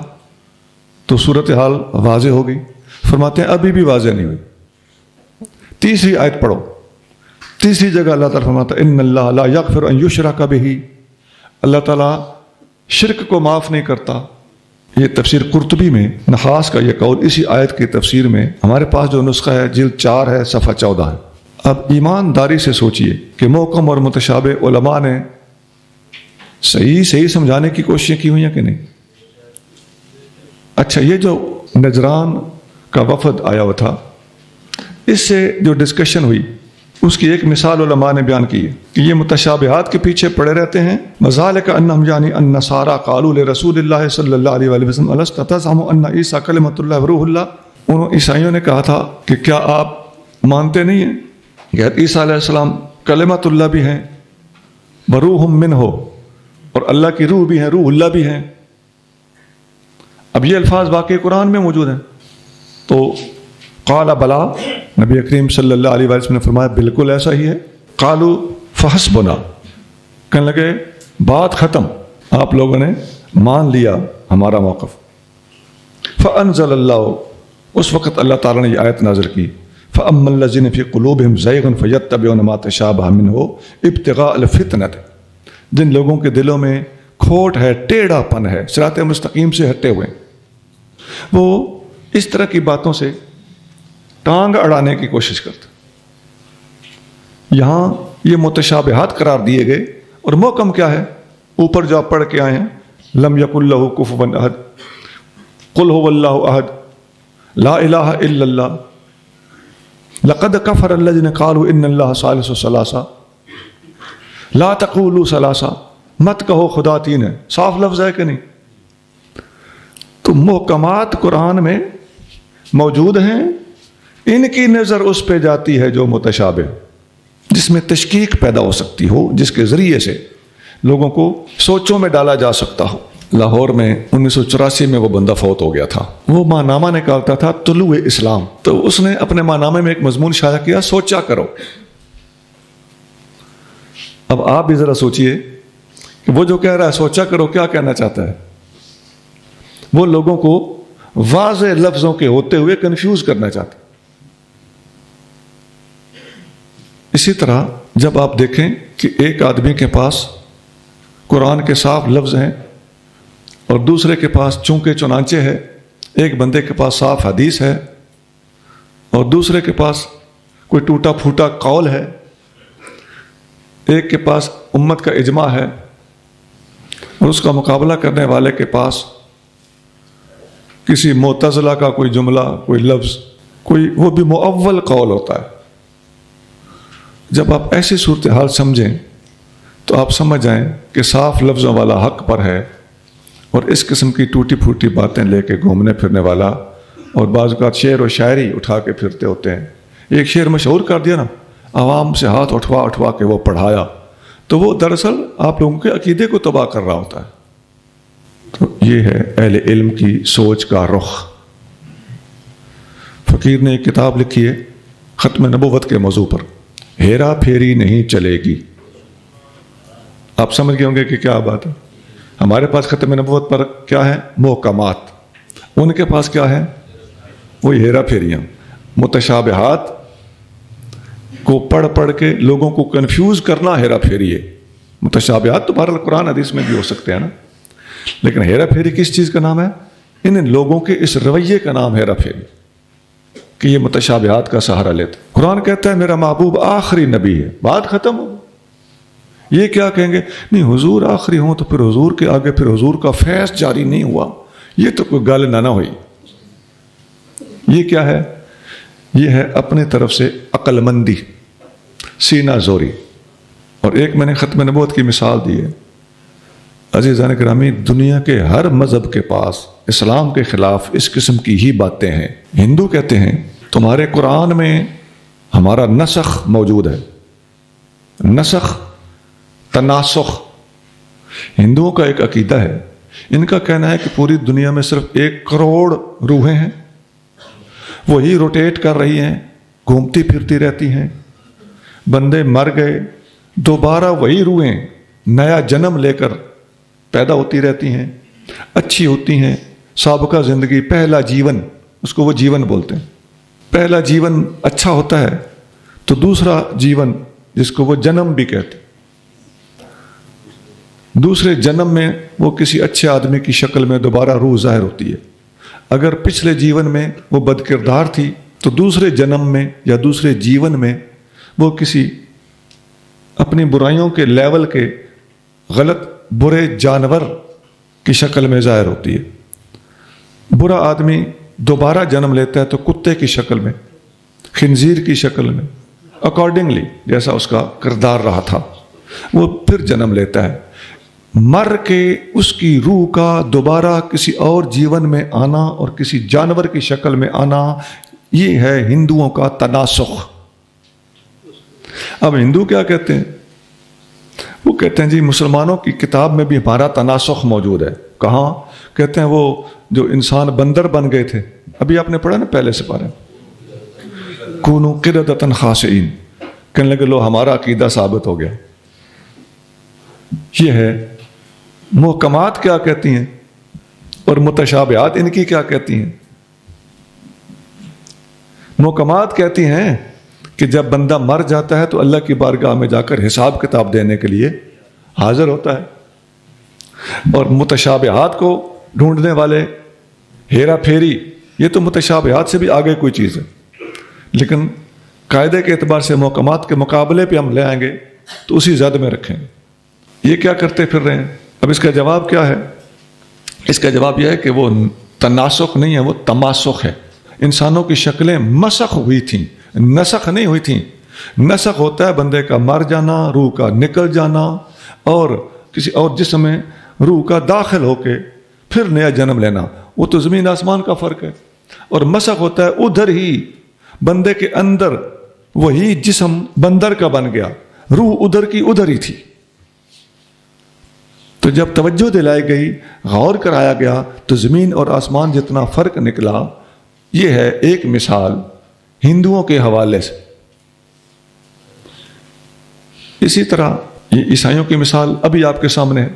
تو صورتحال واضح ہو گئی۔ فرماتے ہیں ابھی بھی واضح نہیں ہوئی، تیسری آیت پڑھو۔ تیسری جگہ اللہ تعالیٰ فرماتا ہے ان اللہ لا یغفر ان یشرک بہ، اللہ تعالیٰ شرک کو معاف نہیں کرتا۔ یہ تفسیر قرطبی میں نحاس کا یہ قول اسی آیت کی تفسیر میں ہمارے پاس جو نسخہ ہے جلد 4 ہے، صفحہ 14 ہے۔ اب ایمانداری سے سوچئے کہ محکم اور متشابہ علماء نے صحیح سمجھانے کی کوششیں کی ہوئی ہیں کہ نہیں؟ اچھا، یہ جو نجران کا وفد آیا ہوا تھا، اس سے جو ڈسکشن ہوئی اس کی ایک مثال علماء نے بیان کی ہے کہ یہ متشابہات کے پیچھے پڑے رہتے ہیں۔ وذالک انہم یعنی النصارى قالوا لرسول اللہ صلی اللہ علیہ وآلہ وسلم الست تزعم ان عیسیٰ کلمۃ اللہ وروح اللہ، انہوں عیسائیوں نے کہا تھا کہ کیا آپ مانتے نہیں ہیں کہ عیسیٰ علیہ السلام کلمۃ اللہ بھی ہیں، وروح منہ، اور اللہ کی روح بھی ہیں، روح اللہ بھی ہیں۔ اب یہ الفاظ واقعی قرآن میں موجود ہیں۔ تو قال بلا، نبی کریم صلی اللہ علیہ وسلم نے فرمایا بالکل ایسا ہی ہے۔ قالوا فحسبنا، کہنے لگے بات ختم، آپ لوگوں نے مان لیا ہمارا موقف۔ فانزل اللہ، اس وقت اللہ تعالیٰ نے یہ آیت نازل کی فاما الذین فی قلوبہم زیغ فیتبعون ما تشابہ منہ ابتغاء الفتنۃ، جن لوگوں کے دلوں میں کھوٹ ہے، ٹیڑھا پن ہے، صراط مستقیم سے ہٹے ہوئے، وہ اس طرح کی باتوں سے ٹانگ اڑانے کی کوشش کرتے۔ یہاں یہ متشابہات قرار دیے گئے، اور محکم کیا ہے؟ اوپر جو آپ پڑھ کے آئے ہیں لم یکن لہ کفوا احد، قل هو اللہ احد، لا الہ الا اللہ، لقد کفر الذین قالوا ان اللہ ثالث ثلاثہ، لا تقولوا ثلاثہ، مت کہو خدا تین ہے۔ صاف لفظ ہے کہ نہیں؟ تو محکمات قرآن میں موجود ہیں، ان کی نظر اس پہ جاتی ہے جو متشابہ، جس میں تشکیک پیدا ہو سکتی ہو، جس کے ذریعے سے لوگوں کو سوچوں میں ڈالا جا سکتا ہو۔ لاہور میں 1984 میں وہ بندہ فوت ہو گیا تھا، وہ ماہنامہ نکالتا تھا طلوع اسلام، تو اس نے اپنے ماہنامے میں ایک مضمون شائع کیا، سوچا کرو۔ اب آپ بھی ذرا سوچئے کہ وہ جو کہہ رہا ہے سوچا کرو کیا کہنا چاہتا ہے. وہ لوگوں کو واضح لفظوں کے ہوتے ہوئے کنفیوز کرنا چاہتا ہے. اسی طرح جب آپ دیکھیں کہ ایک آدمی کے پاس قرآن کے صاف لفظ ہیں اور دوسرے کے پاس چونکہ چنانچہ ہے، ایک بندے کے پاس صاف حدیث ہے اور دوسرے کے پاس کوئی ٹوٹا پھوٹا قول ہے، ایک کے پاس امت کا اجماع ہے اور اس کا مقابلہ کرنے والے کے پاس کسی معتزلہ کا کوئی جملہ، کوئی لفظ، کوئی وہ بھی مؤول قول ہوتا ہے. جب آپ ایسی صورتحال سمجھیں تو آپ سمجھ جائیں کہ صاف لفظوں والا حق پر ہے اور اس قسم کی ٹوٹی پھوٹی باتیں لے کے گھومنے پھرنے والا اور بعض اوقات شعر و شاعری اٹھا کے پھرتے ہوتے ہیں. ایک شعر مشہور کر دیا نا، عوام سے ہاتھ اٹھوا اٹھوا کے وہ پڑھایا، تو وہ دراصل آپ لوگوں کے عقیدے کو تباہ کر رہا ہوتا ہے. تو یہ ہے اہل علم کی سوچ کا رخ. فقیر نے ایک کتاب لکھی ہے ختم نبوت کے موضوع پر، ہیرا پھیری نہیں چلے گی. آپ سمجھ گئے ہوں گے کہ کیا بات ہے. ہمارے پاس ختم نبوت پر کیا ہے؟ محکمات. ان کے پاس کیا ہے؟ وہی ہیرا پھیریاں، متشابہات کو پڑھ پڑھ کے لوگوں کو کنفیوز کرنا ہیرا پھیری ہے. متشابہات تو بہرحال قرآن حدیث میں بھی ہو سکتے ہیں نا، لیکن ہیرا پھیری کس چیز کا نام ہے؟ ان لوگوں کے اس رویے کا نام ہیرا پھیری کہ یہ متشابہات کا سہارا لیتے. قرآن کہتا ہے میرا محبوب آخری نبی ہے، بات ختم ہو. یہ کیا کہیں گے؟ نہیں حضور آخری ہوں تو پھر حضور کے آگے پھر حضور کا فیض جاری نہیں ہوا، یہ تو کوئی گل نہ ہوئی. یہ کیا ہے؟ یہ ہے اپنے طرف سے عقل مندی، سینہ زوری. اور ایک میں نے ختم نبوت کی مثال دی ہے. عزیزان گرامی، دنیا کے ہر مذہب کے پاس اسلام کے خلاف اس قسم کی ہی باتیں ہیں. ہندو کہتے ہیں تمہارے قرآن میں ہمارا نسخ موجود ہے. نسخ، تناسخ ہندوؤں کا ایک عقیدہ ہے. ان کا کہنا ہے کہ پوری دنیا میں صرف 1 کروڑ روحیں ہیں، وہی روٹیٹ کر رہی ہیں، گھومتی پھرتی رہتی ہیں. بندے مر گئے، دوبارہ وہی روحیں نیا جنم لے کر پیدا ہوتی رہتی ہیں، اچھی ہوتی ہیں. سابقہ زندگی، پہلا جیون، اس کو وہ جیون بولتے ہیں. پہلا جیون اچھا ہوتا ہے تو دوسرا جیون جس کو وہ جنم بھی کہتے ہیں، دوسرے جنم میں وہ کسی اچھے آدمی کی شکل میں دوبارہ روح ظاہر ہوتی ہے. اگر پچھلے جیون میں وہ بد کردار تھی تو دوسرے جنم میں یا دوسرے جیون میں وہ کسی اپنی برائیوں کے لیول کے غلط برے جانور کی شکل میں ظاہر ہوتی ہے. برا آدمی دوبارہ جنم لیتا ہے تو کتے کی شکل میں، خنزیر کی شکل میں، اکارڈنگلی جیسا اس کا کردار رہا تھا وہ پھر جنم لیتا ہے. مر کے اس کی روح کا دوبارہ کسی اور جیون میں آنا اور کسی جانور کی شکل میں آنا، یہ ہے ہندوؤں کا تناسخ. اب ہندو کیا کہتے ہیں؟ وہ کہتے ہیں جی مسلمانوں کی کتاب میں بھی ہمارا تناسخ موجود ہے. کہاں؟ کہتے ہیں وہ جو انسان بندر بن گئے تھے، ابھی آپ نے پڑھا نا پہلے سے پارے، کونوا قردۃ خاسئین، کہنے لگے لو ہمارا عقیدہ ثابت ہو گیا. یہ ہے. محکمات کیا کہتی ہیں اور متشابہات ان کی کیا کہتی ہیں؟ محکمات کہتی ہیں کہ جب بندہ مر جاتا ہے تو اللہ کی بارگاہ میں جا کر حساب کتاب دینے کے لیے حاضر ہوتا ہے. اور متشابہات کو ڈھونڈنے والے ہیرا پھیری، یہ تو متشابہات سے بھی آگے کوئی چیز ہے. لیکن قاعدے کے اعتبار سے محکمات کے مقابلے پہ ہم لے آئیں گے تو اسی زد میں رکھیں گے. یہ کیا کرتے پھر رہے ہیں؟ اب اس کا جواب کیا ہے؟ اس کا جواب یہ ہے کہ وہ تناسخ نہیں ہے، وہ تماسخ ہے. انسانوں کی شکلیں مسخ ہوئی تھیں، نسخ نہیں ہوئی تھیں. نسخ ہوتا ہے بندے کا مر جانا، روح کا نکل جانا اور کسی اور جسم میں روح کا داخل ہو کے پھر نیا جنم لینا. وہ تو زمین آسمان کا فرق ہے. اور مسخ ہوتا ہے ادھر ہی بندے کے اندر وہی جسم بندر کا بن گیا، روح ادھر کی ادھر ہی تھی. تو جب توجہ دلائی گئی، غور کرایا گیا تو زمین اور آسمان جتنا فرق نکلا. یہ ہے ایک مثال ہندوؤں کے حوالے سے. اسی طرح یہ عیسائیوں کی مثال ابھی آپ کے سامنے ہے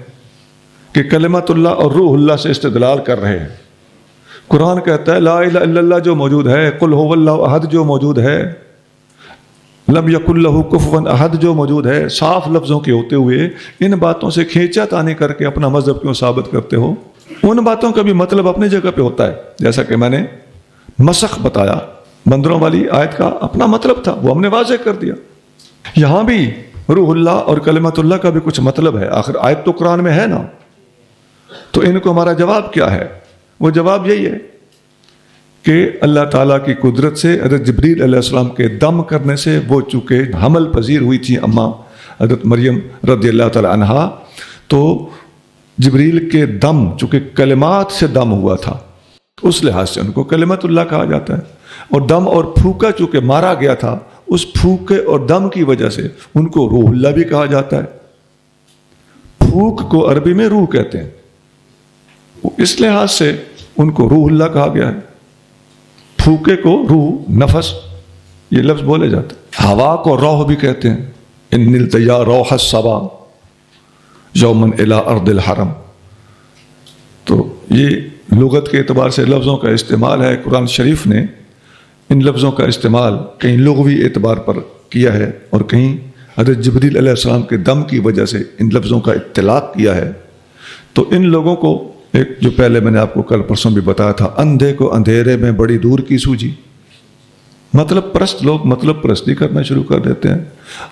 کہ کلمت اللہ اور روح اللہ سے استدلال کر رہے ہیں۔ قرآن کہتا ہے لا الہ الا اللہ جو موجود ہے، قل هو اللہ احد جو موجود ہے، لم یکن لہ کفوا احد جو موجود ہے، صاف لفظوں کے ہوتے ہوئے ان باتوں سے کھینچا تانی کر کے اپنا مذہب کیوں ثابت کرتے ہو؟ ان باتوں کا بھی مطلب اپنی جگہ پہ ہوتا ہے، جیسا کہ میں نے مسخ بتایا، بندروں والی آیت کا اپنا مطلب تھا، وہ ہم نے واضح کر دیا۔ یہاں بھی روح اللہ اور کلمت اللہ کا بھی کچھ مطلب ہے، آخر آیت تو قرآن میں ہے نا۔ تو ان کو ہمارا جواب کیا ہے؟ وہ جواب یہی ہے کہ اللہ تعالیٰ کی قدرت سے حضرت جبریل علیہ السلام کے دم کرنے سے وہ چونکہ حمل پذیر ہوئی تھی اماں حضرت مریم رضی اللہ تعالیٰ عنہا، تو جبریل کے دم چونکہ کلمات سے دم ہوا تھا، اس لحاظ سے ان کو کلمت اللہ کہا جاتا ہے۔ اور دم اور پھونکا چونکہ مارا گیا تھا، اس پھونکے اور دم کی وجہ سے ان کو روح اللہ بھی کہا جاتا ہے۔ پھونک کو عربی میں روح کہتے ہیں، اس لحاظ سے ان کو روح اللہ کہا گیا ہے۔ پھونکے کو روح، نفس، یہ لفظ بولے جاتے ہیں۔ ہوا کو روح بھی کہتے ہیں، ان التیا روح الصبا یومن الی ارض الحرم۔ تو یہ لغت کے اعتبار سے لفظوں کا استعمال ہے۔ قرآن شریف نے ان لفظوں کا استعمال کہیں لغوی اعتبار پر کیا ہے اور کہیں حضرت جبریل علیہ السلام کے دم کی وجہ سے ان لفظوں کا اطلاق کیا ہے۔ تو ان لوگوں کو ایک جو پہلے میں نے آپ کو کل پرسوں بھی بتایا تھا، اندھے کو اندھیرے میں بڑی دور کی سوجی، مطلب پرست لوگ مطلب پرستی کرنا شروع کر دیتے ہیں،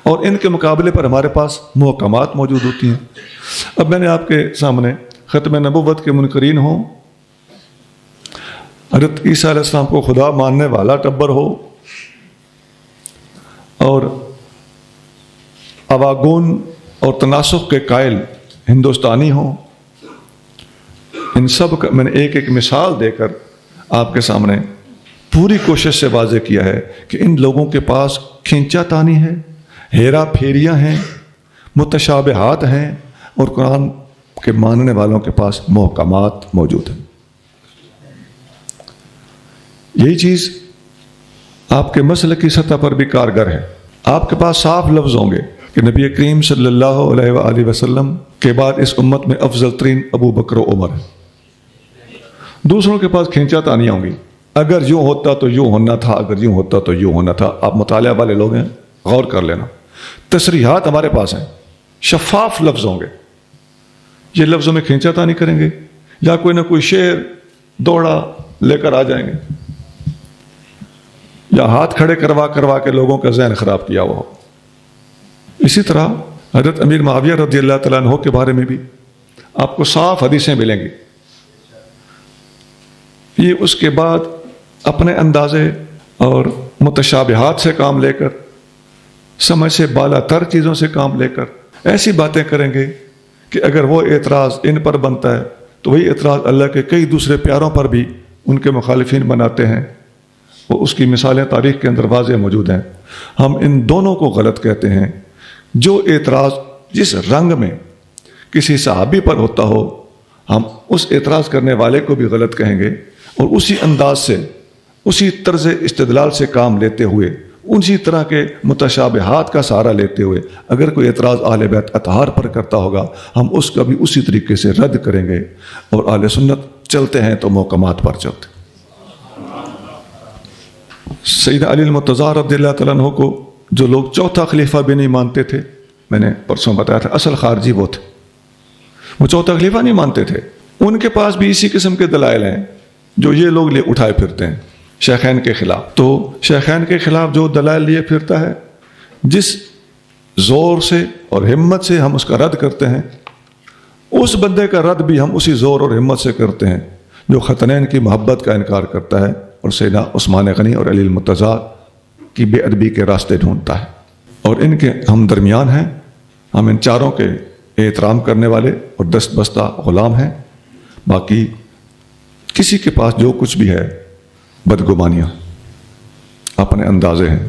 اور ان کے مقابلے پر ہمارے پاس محکمات موجود ہوتی ہیں۔ اب میں نے آپ کے سامنے ختم نبوت کے منکرین ہوں، حضرت عیسیٰ علیہ السلام کو خدا ماننے والا ٹبر ہو، اور اواگون اور تناسخ کے قائل ہندوستانی ہوں، ان سب کا میں نے ایک ایک مثال دے کر آپ کے سامنے پوری کوشش سے واضح کیا ہے کہ ان لوگوں کے پاس کھینچا تانی ہے، ہیرا پھیریاں ہیں، متشابہات ہیں، اور قرآن کے ماننے والوں کے پاس محکمات موجود ہیں۔ یہی چیز آپ کے مسئلے کی سطح پر بھی کارگر ہے۔ آپ کے پاس صاف لفظ ہوں گے کہ نبی کریم صلی اللہ علیہ وآلہ وسلم کے بعد اس امت میں افضل ترین ابو بکر و عمر ہے۔ دوسروں کے پاس کھینچا تانیاں ہوں گی، اگر یوں ہوتا تو یوں ہونا تھا، اگر یوں ہوتا تو یوں ہونا تھا۔ آپ مطالعہ والے لوگ ہیں، غور کر لینا۔ تصریحات ہمارے پاس ہیں، شفاف لفظ ہوں گے، یہ لفظوں میں کھینچا تانی کریں گے یا کوئی نہ کوئی شعر دوڑا لے کر آ جائیں گے، یا ہاتھ کھڑے کروا کے لوگوں کا ذہن خراب کیا ہوا ہو۔ اسی طرح حضرت امیر معاویہ رضی اللہ تعالیٰ عنہ کے بارے میں بھی آپ کو صاف حدیثیں ملیں گی۔ یہ اس کے بعد اپنے اندازے اور متشابہات سے کام لے کر، سمجھ سے بالا تر چیزوں سے کام لے کر ایسی باتیں کریں گے کہ اگر وہ اعتراض ان پر بنتا ہے تو وہی اعتراض اللہ کے کئی دوسرے پیاروں پر بھی ان کے مخالفین بناتے ہیں۔ وہ اس کی مثالیں تاریخ کے اندر واضح موجود ہیں۔ ہم ان دونوں کو غلط کہتے ہیں۔ جو اعتراض جس رنگ میں کسی صحابی پر ہوتا ہو، ہم اس اعتراض کرنے والے کو بھی غلط کہیں گے، اور اسی انداز سے، اسی طرز استدلال سے کام لیتے ہوئے، اسی طرح کے متشابہات کا سہارا لیتے ہوئے اگر کوئی اعتراض اہل بیت اطہار پر کرتا ہوگا، ہم اس کا بھی اسی طریقے سے رد کریں گے۔ اور اہل سنت چلتے ہیں تو محکمات پر چلتے ہیں۔ سیدنا علی المرتضیٰ رضی اللہ تعالیٰ عنہ کو جو لوگ چوتھا خلیفہ بھی نہیں مانتے تھے، میں نے پرسوں بتایا تھا، اصل خارجی وہ تھے، وہ چوتھا خلیفہ نہیں مانتے تھے۔ ان کے پاس بھی اسی قسم کے دلائل ہیں جو یہ لوگ لے اٹھائے پھرتے ہیں شیخین کے خلاف۔ تو شیخین کے خلاف جو دلائل لیے پھرتا ہے، جس زور سے اور ہمت سے ہم اس کا رد کرتے ہیں، اس بندے کا رد بھی ہم اسی زور اور ہمت سے کرتے ہیں جو ختنین کی محبت کا انکار کرتا ہے اور سیدنا عثمان غنی اور علی المرتضیٰ کی بے ادبی کے راستے ڈھونڈتا ہے۔ اور ان کے ہم درمیان ہیں، ہم ان چاروں کے احترام کرنے والے اور دست بستہ غلام ہیں۔ باقی کسی کے پاس جو کچھ بھی ہے، بدگمانیاں، اپنے اندازے ہیں،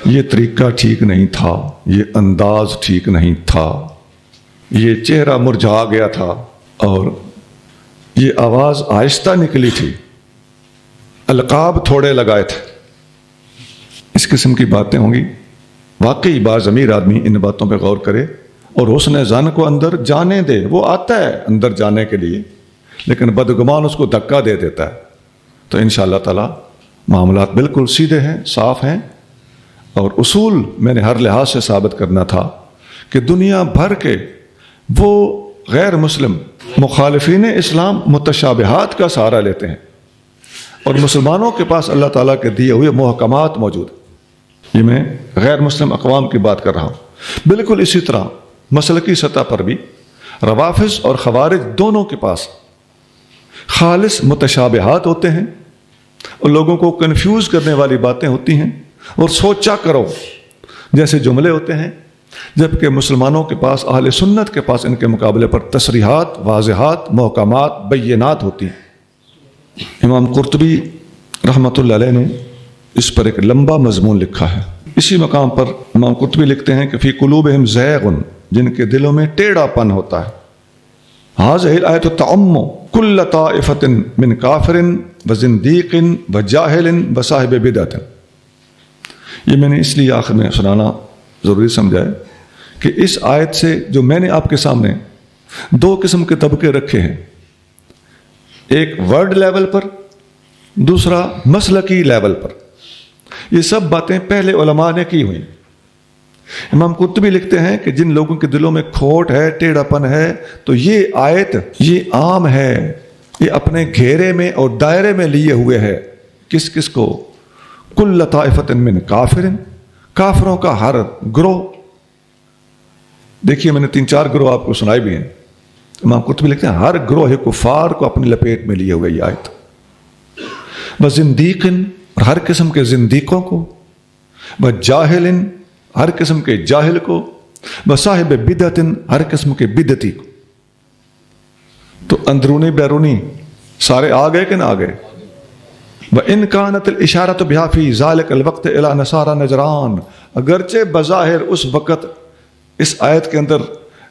یہ طریقہ ٹھیک نہیں تھا، یہ انداز ٹھیک نہیں تھا، یہ چہرہ مرجھا گیا تھا، اور یہ آواز آہستہ نکلی تھی، القاب تھوڑے لگائے تھے، اس قسم کی باتیں ہوں گی۔ واقعی باضمیر آدمی ان باتوں پہ غور کرے، اور حسن ظن کو اندر جانے دے. وہ آتا ہے اندر جانے کے لیے لیکن بدگمان اس کو دھکا دے دیتا ہے. تو انشاءاللہ تعالی معاملات بالکل سیدھے ہیں, صاف ہیں. اور اصول میں نے ہر لحاظ سے ثابت کرنا تھا کہ دنیا بھر کے وہ غیر مسلم مخالفین اسلام متشابہات کا سہارا لیتے ہیں اور مسلمانوں کے پاس اللہ تعالیٰ کے دیے ہوئے محکمات موجود ہیں. یہ میں غیر مسلم اقوام کی بات کر رہا ہوں. بالکل اسی طرح مسلکی سطح پر بھی روافض اور خوارج دونوں کے پاس خالص متشابہات ہوتے ہیں اور لوگوں کو کنفیوز کرنے والی باتیں ہوتی ہیں اور سوچا کرو جیسے جملے ہوتے ہیں, جبکہ مسلمانوں کے پاس اہل سنت کے پاس ان کے مقابلے پر تصریحات, واضحات, محکمات, بینات ہوتی ہیں. امام قرطبی رحمۃ اللہ علیہ نے اس پر ایک لمبا مضمون لکھا ہے. اسی مقام پر امام قرطبی لکھتے ہیں کہ فی قلوبہم زیغ, جن کے دلوں میں ٹیڑھا پن ہوتا ہے. هذه الآیۃ تعم کل طائفۃ من کافر وزندیق وجاہل وصاحب بدعۃ. یہ میں نے اس لیے آخر میں سنانا ضروری سمجھا ہے کہ اس آیت سے جو میں نے آپ کے سامنے دو قسم کے طبقے رکھے ہیں, ایک ورڈ لیول پر, دوسرا مسلکی لیول پر. یہ سب باتیں پہلے علماء نے کی ہوئی. امام قرطبی لکھتے ہیں کہ جن لوگوں کے دلوں میں کھوٹ ہے, ٹیڑھا پن ہے, تو یہ آیت یہ عام ہے, یہ اپنے گھیرے میں اور دائرے میں لیے ہوئے ہے. کس کس کو؟ کل طائفۃ من کافر, کافروں کا ہر گروہ. دیکھیے میں نے 3-4 گروہ آپ کو سنائے بھی ہیں. امام قرطبی لکھتے ہیں ہر گروہ کفار کو اپنی لپیٹ میں لیے ہوئے یہ آیت. وزندیق, اور ہر قسم کے زندیقوں کو, وجاہل, ہر قسم کے جاہل کو, وصاحب بدعت, ہر قسم کے بدعتی کو. تو اندرونی بیرونی سارے آ گئے کہ نہ آ گئے؟ وَإِنْ كَانَتِ الْإِشَارَةُ بِهَا فِي ذَلِكَ الْوَقْتِ إِلَى نَصَارَى نجران. اگرچہ بظاہر اس وقت اس آیت کے اندر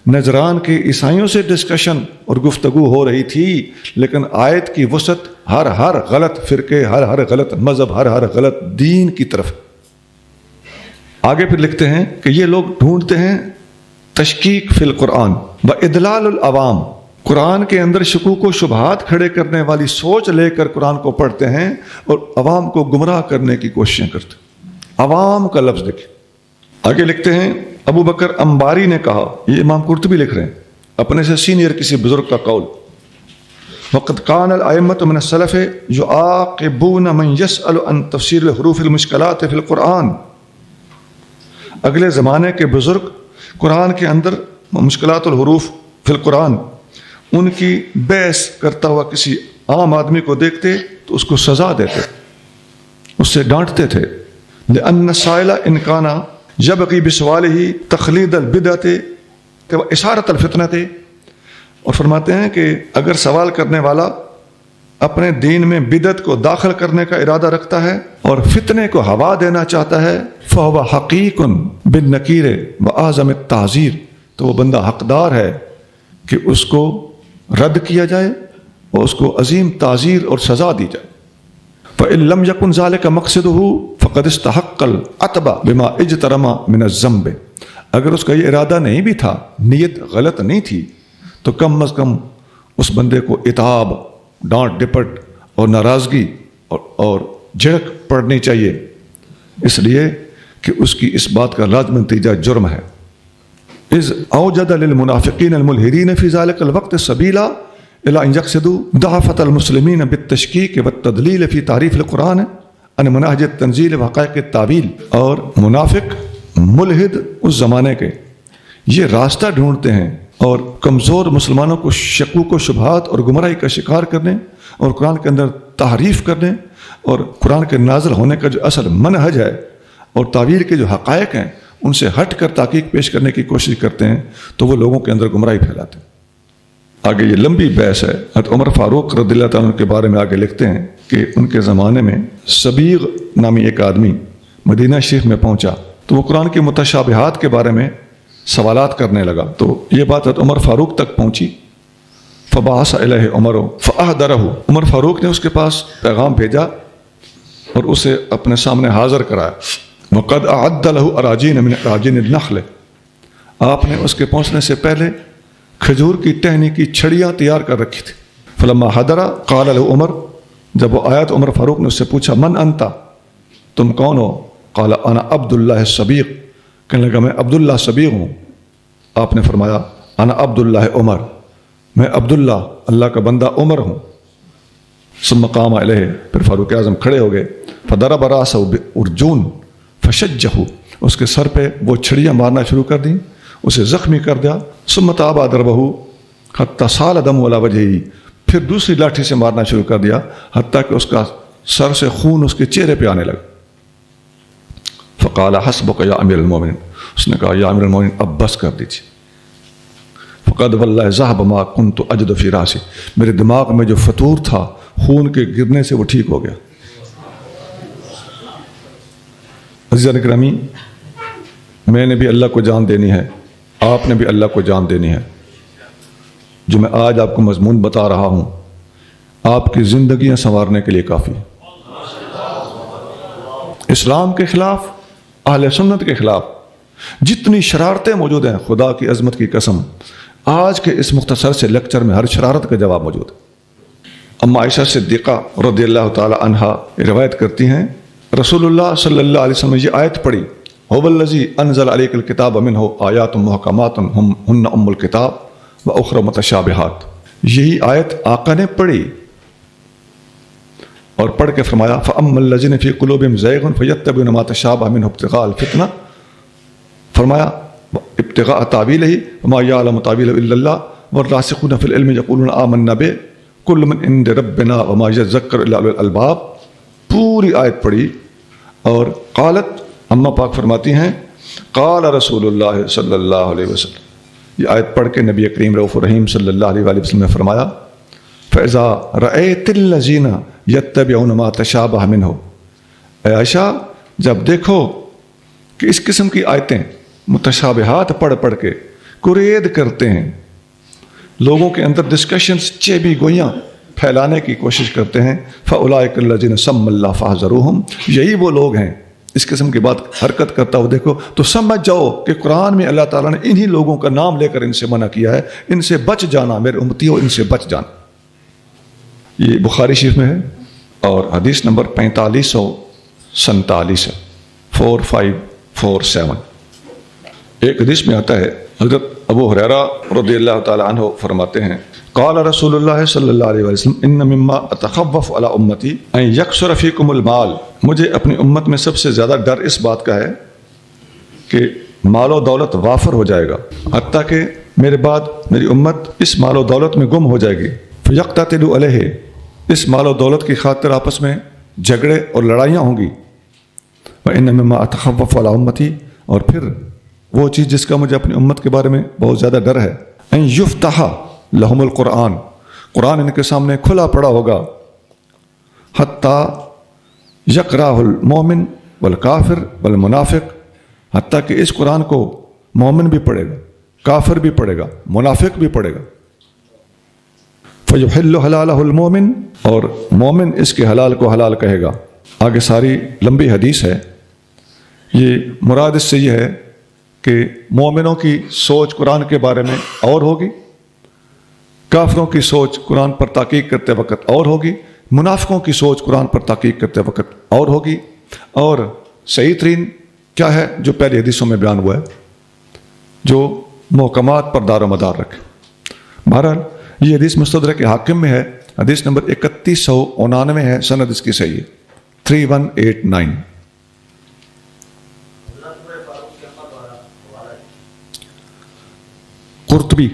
نجران کے عیسائیوں سے ڈسکشن اور گفتگو ہو رہی تھی, لیکن آیت کی وسعت ہر غلط فرقے, ہر غلط مذہب, ہر غلط دین کی طرف. آگے پھر لکھتے ہیں کہ یہ لوگ ڈھونڈتے ہیں تشکیک فی القرآن وادلال العوام, قرآن کے اندر شکوک و شبہات کھڑے کرنے والی سوچ لے کر قرآن کو پڑھتے ہیں اور عوام کو گمراہ کرنے کی کوششیں کرتے ہیں. عوام کا لفظ دیکھیں. آگے لکھتے ہیں ابو بکر انباری نے کہا, یہ امام قرطبی لکھ رہے ہیں اپنے سے سینئر کسی بزرگ کا قول, وقد کان الائمۃ من السلف یعاقبون من یسأل عن تفسیر الحروف المشکلات فی القرآن. اگلے زمانے کے بزرگ قرآن کے اندر مشکلات الحروف فی القرآن ان کی بحث کرتا ہوا کسی عام آدمی کو دیکھتے تو اس کو سزا دیتے, اس سے ڈانٹتے تھے. لأن السائل ان کان یبغی بسوالہ تخلید البدعۃ وإثارۃ الفتنۃ. اور فرماتے ہیں کہ اگر سوال کرنے والا اپنے دین میں بدعت کو داخل کرنے کا ارادہ رکھتا ہے اور فتنے کو ہوا دینا چاہتا ہے, فہو حقیق بالنکیر وأعظم التعذیر, تو وہ بندہ حقدار ہے کہ اس کو رد کیا جائے اور اس کو عظیم تعزیر اور سزا دی جائے. فإن لم يكن ذلك مقصده فقد استحق العتب بما اجترم من الذنب. اگر اس کا یہ ارادہ نہیں بھی تھا, نیت غلط نہیں تھی, تو کم از کم اس بندے کو عتاب, ڈانٹ ڈپٹ اور ناراضگی اور جھڑک پڑنی چاہیے, اس لیے کہ اس کی اس بات کا لازمی نتیجہ جرم ہے. اذ اوجد للمنافقین الملحدین فی ذلک الوقت سبیلا الی ان یقصدوا ضعفۃ المسلمین بالتشکیک والتدلیل فی تعریف القرآن عن مناہج التنزیل وحقائق التاویل. اور منافق ملحد اس زمانے کے یہ راستہ ڈھونڈتے ہیں اور کمزور مسلمانوں کو شکوک و شبہات اور گمراہی کا شکار کرنے اور قرآن کے اندر تحریف کرنے اور قرآن کے نازل ہونے کا جو اصل منہج ہے اور تعویل کے جو حقائق ہیں ان سے ہٹ کر تحقیق پیش کرنے کی کوشش کرتے ہیں, تو وہ لوگوں کے اندر گمراہی پھیلاتے ہیں. آگے یہ لمبی بحث ہے. حضرت عمر فاروق رضی اللہ تعالیٰ عنہ کے بارے میں آگے لکھتے ہیں کہ ان کے زمانے میں سبیغ نامی ایک آدمی مدینہ شریف میں پہنچا تو وہ قرآن کی متشابہات کے بارے میں سوالات کرنے لگا. تو یہ بات حضرت عمر فاروق تک پہنچی. فبعث الیہ عمر فاحضرہ, عمر فاروق نے اس کے پاس پیغام بھیجا اور اسے اپنے سامنے حاضر کرایا. وقد اعد له اراجین من اراجین النخل, آپ نے اس کے پہنچنے سے پہلے کھجور کی ٹہنی کی چھڑیاں تیار کر رکھی تھی. فلما حضر قال له عمر، جب وہ آیا تو عمر فاروق نے اس سے پوچھا من انت، تم کون ہو؟ قال انا عبد اللہ الصبیغ، کہنے لگا میں عبداللہ صبیغ ہوں. آپ نے فرمایا انا عبد اللہ عمر، میں عبداللہ اللہ کا بندہ عمر ہوں. ثم قام علیہ، پھر فاروق اعظم کھڑے ہو گئے. فضرب راسہ بارجون فشجہ، اس کے سر پہ وہ چھڑیاں مارنا شروع کر دیں، اسے زخمی کر دیا. ثم تابع ضربہ حتی سال دم علی وجہہ، پھر دوسری لاٹھی سے مارنا شروع کر دیا حتیٰ کہ اس کا سر سے خون اس کے چہرے پہ آنے لگا. فقال حسبک یا امیر المومنین، اس نے کہا یا امیر المومنین اب بس کر دیجیے. فقد واللہ ذہب ما کنت اجد فی راسی، میرے دماغ میں جو فطور تھا خون کے گرنے سے وہ ٹھیک ہو گیا. عزیزان اکرامی، میں نے بھی اللہ کو جان دینی ہے، آپ نے بھی اللہ کو جان دینی ہے. جو میں آج آپ کو مضمون بتا رہا ہوں آپ کی زندگیاں سنوارنے کے لیے کافی. اسلام کے خلاف، اہل سنت کے خلاف جتنی شرارتیں موجود ہیں، خدا کی عظمت کی قسم آج کے اس مختصر سے لیکچر میں ہر شرارت کا جواب موجود ہے. اما عائشہ صدیقہ رضی اللہ تعالی عنہا روایت کرتی ہیں رسول اللہ صلی اللہ علیہ وسلم یہ آیت پڑھی هو الذی انزل علیک الکتاب منہ آیات محکمات ہن ام الکتاب وأخرى متشابہات. یہی آیت آقا نے پڑھی اور پڑھ کے فرمایا فَأَمَّا الَّذِينَ فِي قُلُوبِهِمْ زَيْغٌ فَيَتَّبِعُونَ مَا تَشَابَهَ مِنْهُ ابْتِغَاءَ الْفِتْنَةِ، فرمایا ابتغاء تاویلہ وما یعلم تاویلہ الا اللہ والراسخون فی العلم یقولون آمنا بہ کل من عند ربنا وما یذکر الا اولو الالباب. پوری آیت پڑھی اور قالت، اماں پاک فرماتی ہیں قال رسول اللہ صلی اللہ علیہ وسلم، یہ آیت پڑھ کے نبی کریم رؤوف الرحیم صلی اللہ علیہ وسلم نے فرمایا فَإِذَا رَأَيْتِ الَّذِينَ يَتَّبِعُونَ مَا تَشَابَهَ مِنْهُ، اے عائشہ جب دیکھو کہ اس قسم کی آیتیں متشابہات پڑھ پڑھ کے کرید کرتے ہیں، لوگوں کے اندر ڈسکشنز چیبی گویاں پھیلانے کی کوشش کرتے ہیں، فَأُولَٰئِكَ الَّذِينَ سَمَّ اللَّهُ فَاحْذَرُوهُمْ، یہی وہ لوگ ہیں اس قسم کی بات حرکت کرتا ہو دیکھو تو سمجھ جاؤ کہ قرآن میں اللہ تعالیٰ نے انہی لوگوں کا نام لے کر ان سے منع کیا ہے، ان سے بچ جانا میرے امتیوں، ان سے بچ جانا. یہ بخاری شریف میں ہے اور حدیث نمبر 4547 ہے، 4547. ایک حدیث میں آتا ہے حضرت ابو ہریرہ رضی اللہ تعالی عنہ فرماتے ہیں قال رسول اللہ صلی اللہ علیہ وسلم ان مما اتخوف علی امتی ان یکثر فیکم المال، مجھے اپنی امت میں سب سے زیادہ ڈر اس بات کا ہے کہ مال و دولت وافر ہو جائے گا، حتیٰ کہ میرے بعد میری امت اس مال و دولت میں گم ہو جائے گی. فیقتتل علیہ، اس مال و دولت کی خاطر آپس میں جھگڑے اور لڑائیاں ہوں گی. وان مما اتخوف علی امتی، اور پھر وہ چیز جس کا مجھے اپنی امت کے بارے میں بہت زیادہ ڈر ہے، ان یفتح لہم القرآن، قرآن ان کے سامنے کھلا پڑا ہوگا، حتیٰ یقرأہ المومن والکافر والمنافق، حتیٰ کہ اس قرآن کو مومن بھی پڑھے گا، کافر بھی پڑھے گا، منافق بھی پڑھے گا. فیحل حلالہ المومن، اور مومن اس کے حلال کو حلال کہے گا. آگے ساری لمبی حدیث ہے. یہ مراد اس سے یہ ہے کہ مومنوں کی سوچ قرآن کے بارے میں اور ہوگی، کافروں کی سوچ قرآن پر تحقیق کرتے وقت اور ہوگی، منافقوں کی سوچ قرآن پر تحقیق کرتے وقت اور ہوگی. اور صحیح ترین کیا ہے جو پہلی حدیثوں میں بیان ہوا ہے، جو محکمات پر دار و مدار رکھے. بہرحال یہ حدیث مستدرک حاکم میں ہے، حدیث نمبر 3199 ہے، سند اس کی صحیح ہے 3189. قرطبی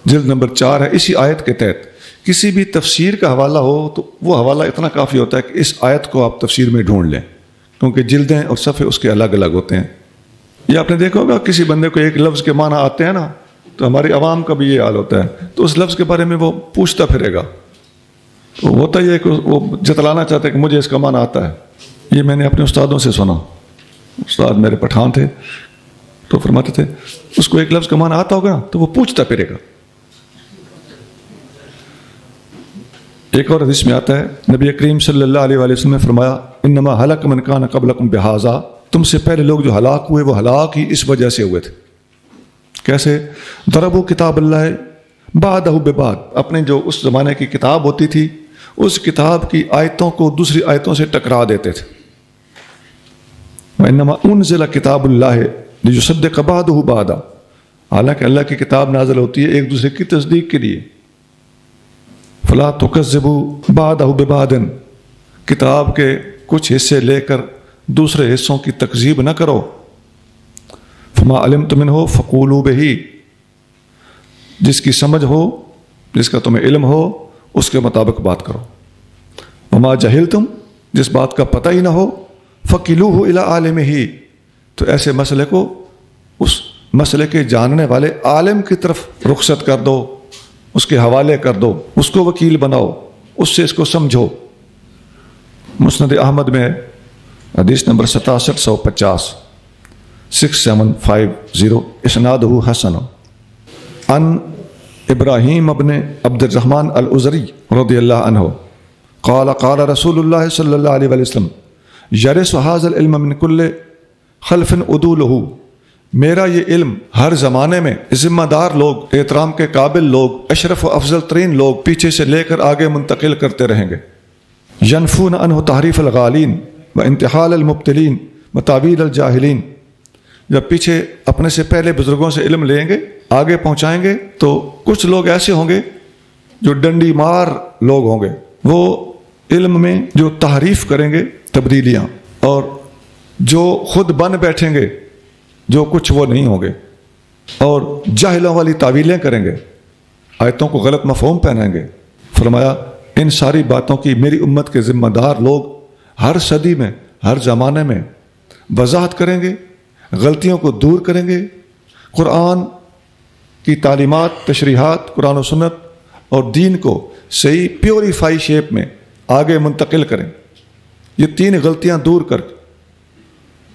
جلد نمبر 4 ہے. اسی آیت کے تحت کسی بھی تفسیر کا حوالہ ہو تو وہ حوالہ اتنا کافی ہوتا ہے کہ اس آیت کو آپ تفسیر میں ڈھونڈ لیں، کیونکہ جلدیں اور صفحے اس کے الگ الگ ہوتے ہیں. یہ آپ نے دیکھا ہوگا کسی بندے کو ایک لفظ کے معنی آتے ہیں نا، تو ہماری عوام کا بھی یہ حال ہوتا ہے، تو اس لفظ کے بارے میں وہ پوچھتا پھرے گا. تو ہوتا یہ ہے کہ وہ جتلانا چاہتا ہے کہ مجھے اس کا معنی آتا ہے. یہ میں نے اپنے استادوں سے سنا، استاد میرے پٹھان تھے تو فرماتے تھے اس کو ایک لفظ کا معنی آتا ہوگا تو وہ پوچھتا پھرے گا. ایک اور حدیث میں آتا ہے نبی کریم صلی اللہ علیہ وسلم نے فرمایا انما ہلک من کان قبلکم بہذا، تم سے پہلے لوگ جو ہلاک ہوئے وہ ہلاک ہی اس وجہ سے ہوئے تھے. کیسے؟ ضربوا کتاب اللہ بعدہ ببعد، اپنے جو اس زمانے کی کتاب ہوتی تھی اس کتاب کی آیتوں کو دوسری آیتوں سے ٹکرا دیتے تھے. وَإِنَّمَا أُنزِلَ كِتَابُ اللَّهِ لِيُصَدِّقَ بَعْضَهُ بَعْضًا، حالانکہ اللہ کی کتاب نازل ہوتی ہے ایک دوسرے کی تصدیق کے لیے. فَلَا تُكَذِّبُوا بَعْضَهُ بِبَعْضٍ، کتاب کے کچھ حصے لے کر دوسرے حصوں کی تکذیب نہ کرو. فَمَا عَلِمْتُم مِّنْهُ فَقُولُوا بِهِ، جس کی سمجھ ہو، جس کا تمہیں علم ہو، اس کے مطابق بات کرو. وَمَا جَهِلْتُم، جس بات کا پتہ ہی نہ ہو، فَقِلُوهُ إِلَىٰ عَالِمِهِ، تو ایسے مسئلے کو اس مسئلے کے جاننے والے عالم کی طرف رخصت کر دو، اس کے حوالے کر دو، اس کو وکیل بناؤ، اس سے اس کو سمجھو. مسند احمد میں حدیث نمبر 6750 6750 اسنادہ حسن ان ابراہیم ابن عبد الرحمن الازری رضی اللہ عنہ قال قال رسول اللہ صلی اللہ علیہ وسلم یرث ھذا العلم من کل خلف عدولہ، میرا یہ علم ہر زمانے میں ذمہ دار لوگ، احترام کے قابل لوگ، اشرف و افضل ترین لوگ پیچھے سے لے کر آگے منتقل کرتے رہیں گے. ینفون عنہ تحریف الغالین و انتحال المبتلین و تعویل الجاہلین، جب پیچھے اپنے سے پہلے بزرگوں سے علم لیں گے، آگے پہنچائیں گے، تو کچھ لوگ ایسے ہوں گے جو ڈنڈی مار لوگ ہوں گے، وہ علم میں جو تحریف کریں گے، تبدیلیاں، اور جو خود بن بیٹھیں گے جو کچھ وہ نہیں ہوں گے، اور جاہلوں والی تعویلیں کریں گے، آیتوں کو غلط مفہوم پہنائیں گے. فرمایا ان ساری باتوں کی میری امت کے ذمہ دار لوگ ہر صدی میں، ہر زمانے میں وضاحت کریں گے، غلطیوں کو دور کریں گے، قرآن کی تعلیمات، تشریحات، قرآن و سنت اور دین کو صحیح پیوریفائی شیپ میں آگے منتقل کریں. یہ تین غلطیاں دور کر،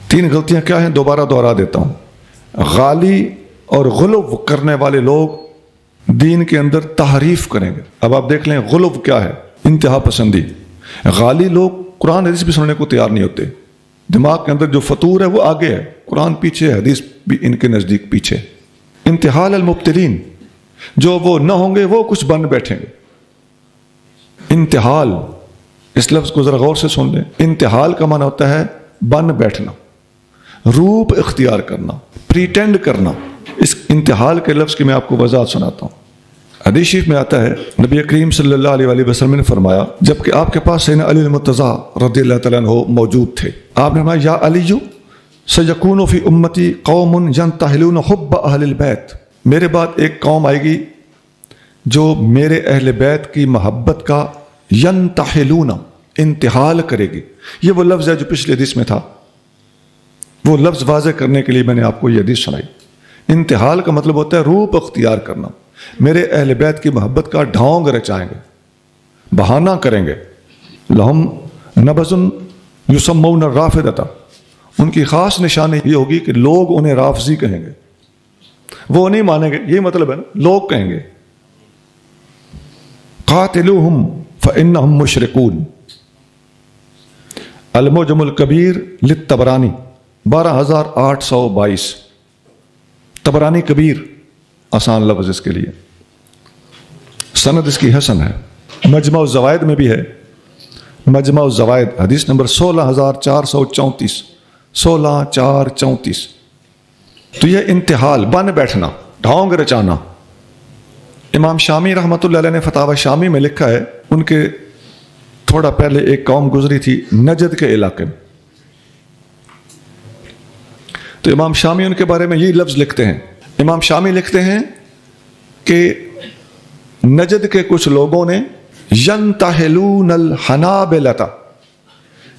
تین غلطیاں کیا ہیں دوبارہ دہرا دیتا ہوں. غالی اور غلو کرنے والے لوگ دین کے اندر تحریف کریں گے. اب آپ دیکھ لیں غلو کیا ہے، انتہا پسندی. غالی لوگ قرآن حدیث بھی سننے کو تیار نہیں ہوتے، دماغ کے اندر جو فطور ہے وہ آگے ہے، قرآن پیچھے، حدیث بھی ان کے نزدیک پیچھے. انتحال المبتلین، جو وہ نہ ہوں گے وہ کچھ بن بیٹھیں گے. انتحال، اس لفظ کو ذرا غور سے سن لیں. انتحال کا معنی ہوتا ہے بن بیٹھنا، روپ اختیار کرنا، پریٹینڈ کرنا. اس انتحال کے لفظ کی میں آپ کو وضاحت سناتا ہوں. حدیث شریف میں آتا ہے نبی کریم صلی اللہ علیہ وسلم نے فرمایا، جب کہ آپ کے پاس سیدنا علی المرتضیٰ رضی اللہ تعالیٰ عنہ موجود تھے، آپ نے فرمایا یا علی سیکون فی امتی قوم ینتحلون حب اہل البیت، میرے بعد ایک قوم آئے گی جو میرے اہل بیت کی محبت کا ینتحلون، انتحال کرے گی. یہ وہ لفظ ہے جو پچھلے حدیث میں تھا، وہ لفظ واضح کرنے کے لیے میں نے آپ کو یہ حدیث سنائی. انتحال کا مطلب ہوتا ہے روپ اختیار کرنا. میرے اہل بیت کی محبت کا ڈھونگ رچائیں گے، بہانہ کریں گے. لہم نبذ یسمون الرافضۃ، ان کی خاص نشانی یہ ہوگی کہ لوگ انہیں رافضی کہیں گے. وہ نہیں مانیں گے، یہ مطلب ہے نا، لوگ کہیں گے. قاتلوہم فإنہم مشرکون. المعجم الکبیر للطبرانی 12822، طبرانی کبیر آسان لفظ اس کے لیے، سند اس کی حسن ہے. مجمع الزوائد میں بھی ہے، مجمع الزوائد حدیث نمبر 16434، 16434. تو یہ انتحال، بن بیٹھنا، ڈھونگ رچانا. امام شامی رحمۃ اللہ علیہ نے فتاوی شامی میں لکھا ہے، ان کے تھوڑا پہلے ایک قوم گزری تھی نجد کے علاقے میں، تو امام شامی ان کے بارے میں یہی لفظ لکھتے ہیں. امام شامی لکھتے ہیں کہ نجد کے کچھ لوگوں نے ینتحلون الحنابلۃ،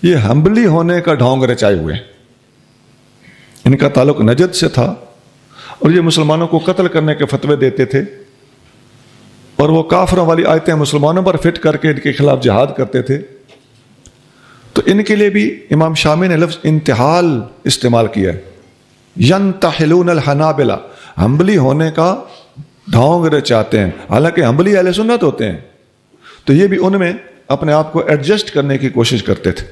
یہ ہمبلی ہونے کا ڈھونگ رچائے ہوئے. ان کا تعلق نجد سے تھا اور یہ مسلمانوں کو قتل کرنے کے فتوے دیتے تھے، اور وہ کافروں والی آیتیں مسلمانوں پر فٹ کر کے ان کے خلاف جہاد کرتے تھے. تو ان کے لیے بھی امام شامی نے لفظ انتحال استعمال کیا ہے. ینتحلون الحنابلہ، ہمبلی ہونے کا ڈھونگ رچاتے ہیں، حالانکہ ہمبلی اہل سنت ہوتے ہیں. تو یہ بھی ان میں اپنے آپ کو ایڈجسٹ کرنے کی کوشش کرتے تھے.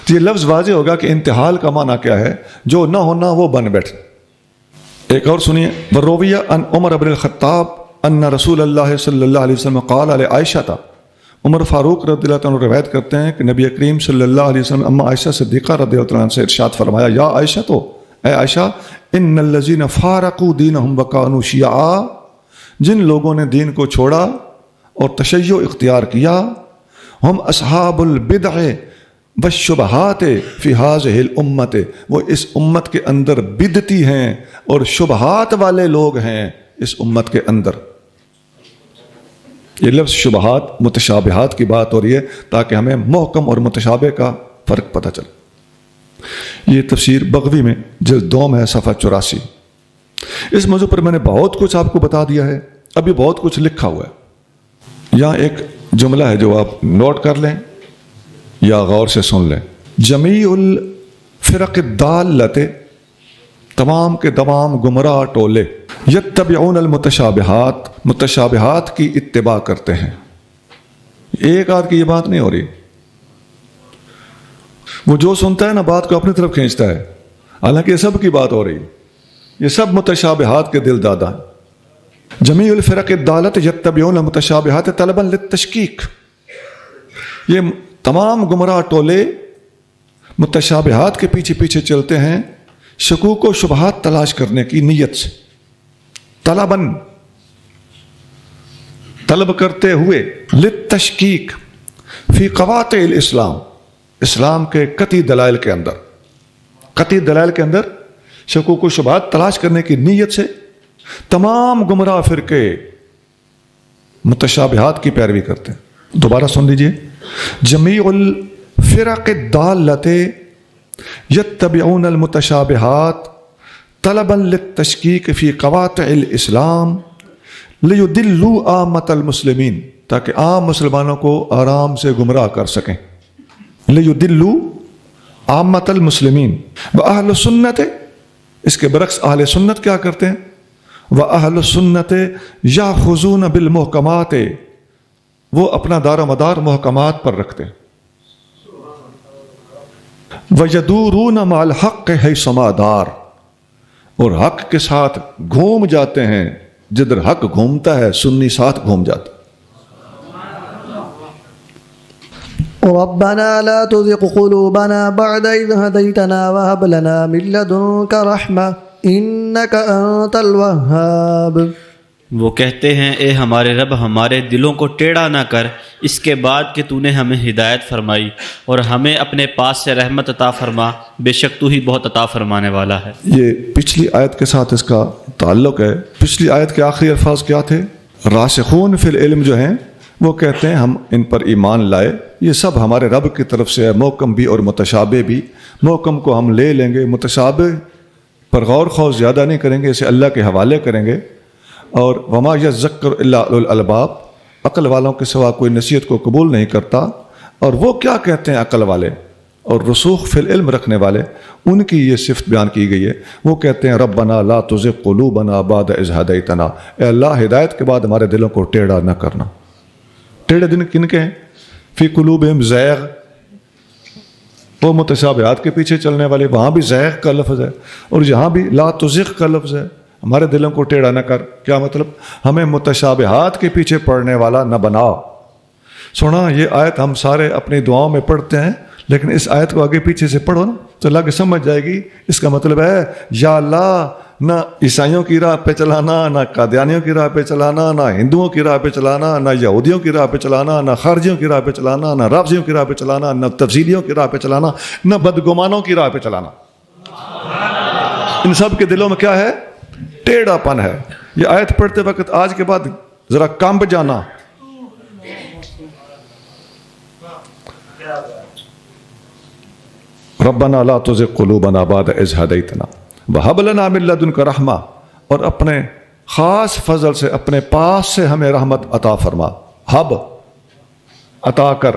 تو یہ لفظ واضح ہوگا کہ انتحال کا معنی کیا ہے، جو نہ ہونا وہ بن بیٹھنا. ایک اور سنیے، ورویہ ان عمر بن الخطاب ان رسول اللہ صلی اللہ علیہ وسلم قال علی عائشہ تھا، عمر فاروق رضی اللہ عنہ روایت کرتے ہیں کہ نبی کریم صلی اللہ علیہ وسلم اما عائشہ صدیقہ رضی اللہ عنہ سے ارشاد فرمایا، یا عائشہ، تو اے عائشہ، ان الذین فارقوا دینہم وکانوا شیعا، جن لوگوں نے دین کو چھوڑا اور تشیع اختیار کیا، ہم اصحاب البدع والشبہات فی ہذہ الامت، وہ اس امت کے اندر بدعتی ہیں اور شبہات والے لوگ ہیں اس امت کے اندر۔ یہ لفظ شبہات متشابہات کی بات ہو رہی ہے تاکہ ہمیں محکم اور متشابہ کا فرق پتہ چلے۔ یہ تفسیر بغوی میں جلد 2 ہے، صفحہ 84۔ اس موضوع پر میں نے بہت کچھ آپ کو بتا دیا ہے، ابھی بہت کچھ لکھا ہوا ہے۔ یہاں ایک جملہ ہے جو آپ نوٹ کر لیں یا غور سے سن لیں، جمیع الفرق الضالۃ، تمام کے تمام گمراہ ٹولے، یتبعون المتشابہات، متشابہات کی اتباع کرتے ہیں۔ ایک آدھ کی یہ بات نہیں ہو رہی، وہ جو سنتا ہے نا بات کو اپنی طرف کھینچتا ہے، حالانکہ یہ سب کی بات ہو رہی ہے، یہ سب متشابہات کے دل دادا ہیں۔ جمیع الفرق الضالۃ یتبعون المتشابہات طلبا للتشکیک، یہ تمام گمراہ ٹولے متشابہات کے پیچھے پیچھے چلتے ہیں شکوک و شبہات تلاش کرنے کی نیت سے، طلباً، طلب کرتے ہوئے، للتشکیک فی قواطع الاسلام، اسلام کے قطعی دلائل کے اندر، قطعی دلائل کے اندر شکوک و شبہات تلاش کرنے کی نیت سے تمام گمراہ فرقے متشابہات کی پیروی کرتے ہیں۔ دوبارہ سن لیجئے، جمیع الفرق الضالۃ یتبعون المتشابہات طلبا للتشکیک فی قواطع الاسلام لیدلوا عامۃ المسلمین، تاکہ عام مسلمانوں کو آرام سے گمراہ کر سکیں، لیدلوا عامۃ المسلمین۔ واہل السنت، اس کے برعکس اہل سنت کیا کرتے ہیں، واہل السنت یاخذون بالمحکمات، وہ اپنا دار و مدار محکمات پر رکھتے ہیں، وَيَدُورُونَ مَعَ الْحَقِّ حَيْثُمَا دَارَ، اور حق کے ساتھ گھوم جاتے ہیں، جدھر حق گھومتا ہے سنی ساتھ گھوم جاتا ہے۔ ربنا لا تزغ قلوبنا بعد إذ هديتنا وهب لنا من لدنك رحمة إنك أنت الوهاب۔ وہ کہتے ہیں، اے ہمارے رب، ہمارے دلوں کو ٹیڑھا نہ کر اس کے بعد کہ تو نے ہمیں ہدایت فرمائی، اور ہمیں اپنے پاس سے رحمت عطا فرما، بے شک تو ہی بہت عطا فرمانے والا ہے۔ یہ پچھلی آیت کے ساتھ اس کا تعلق ہے۔ پچھلی آیت کے آخری الفاظ کیا تھے؟ راسخون فی العلم جو ہیں وہ کہتے ہیں ہم ان پر ایمان لائے، یہ سب ہمارے رب کی طرف سے ہے، محکم بھی اور متشابہ بھی۔ محکم کو ہم لے لیں گے، متشابہ پر غور خوض زیادہ نہیں کریں گے، اسے اللہ کے حوالے کریں گے۔ اور وما یذکر الا اولو الالباب، عقل والوں کے سوا کوئی نصیحت کو قبول نہیں کرتا۔ اور وہ کیا کہتے ہیں عقل والے اور رسوخ فی العلم رکھنے والے، ان کی یہ صفت بیان کی گئی ہے۔ وہ کہتے ہیں ربنا لا تزغ قلوبنا بعد اذ ہدیتنا، اے اللہ ہدایت کے بعد ہمارے دلوں کو ٹیڑھا نہ کرنا۔ ٹیڑھے دل کن کے ہیں؟ فی قلوبہم زیغ، وہ متشابہات کے پیچھے چلنے والے، وہاں بھی زیغ کا لفظ ہے اور یہاں بھی لا تزغ کا لفظ ہے۔ ہمارے دلوں کو ٹیڑھا نہ کر، کیا مطلب؟ ہمیں متشابہات کے پیچھے پڑنے والا نہ بناؤ۔ سونا یہ آیت ہم سارے اپنی دعاؤں میں پڑھتے ہیں، لیکن اس آیت کو آگے پیچھے سے پڑھو نا تو اللہ کو سمجھ جائے گی۔ اس کا مطلب ہے یا اللہ، نہ عیسائیوں کی راہ پہ چلانا، نہ قادیانیوں کی راہ پہ چلانا، نہ ہندوؤں کی راہ پہ چلانا، نہ یہودیوں کی راہ پہ چلانا، نہ خارجیوں کی راہ پہ چلانا، نہ رافضیوں کی راہ پہ چلانا، نہ تفضیلیوں کی راہ پہ چلانا، نہ بدگمانوں کی راہ پہ چلانا۔ ان سب کے دلوں میں کیا ہے؟ ٹیڑھا پن ہے۔ یہ آیت پڑھتے وقت آج کے بعد ذرا کانپ جانا۔ ربنا لا تزغ قلوبنا بعد اذ ہدیتنا وہب لنا من لدنک رحمہ، اور اپنے خاص فضل سے اپنے پاس سے ہمیں رحمت عطا فرما۔ ہب، عطا کر،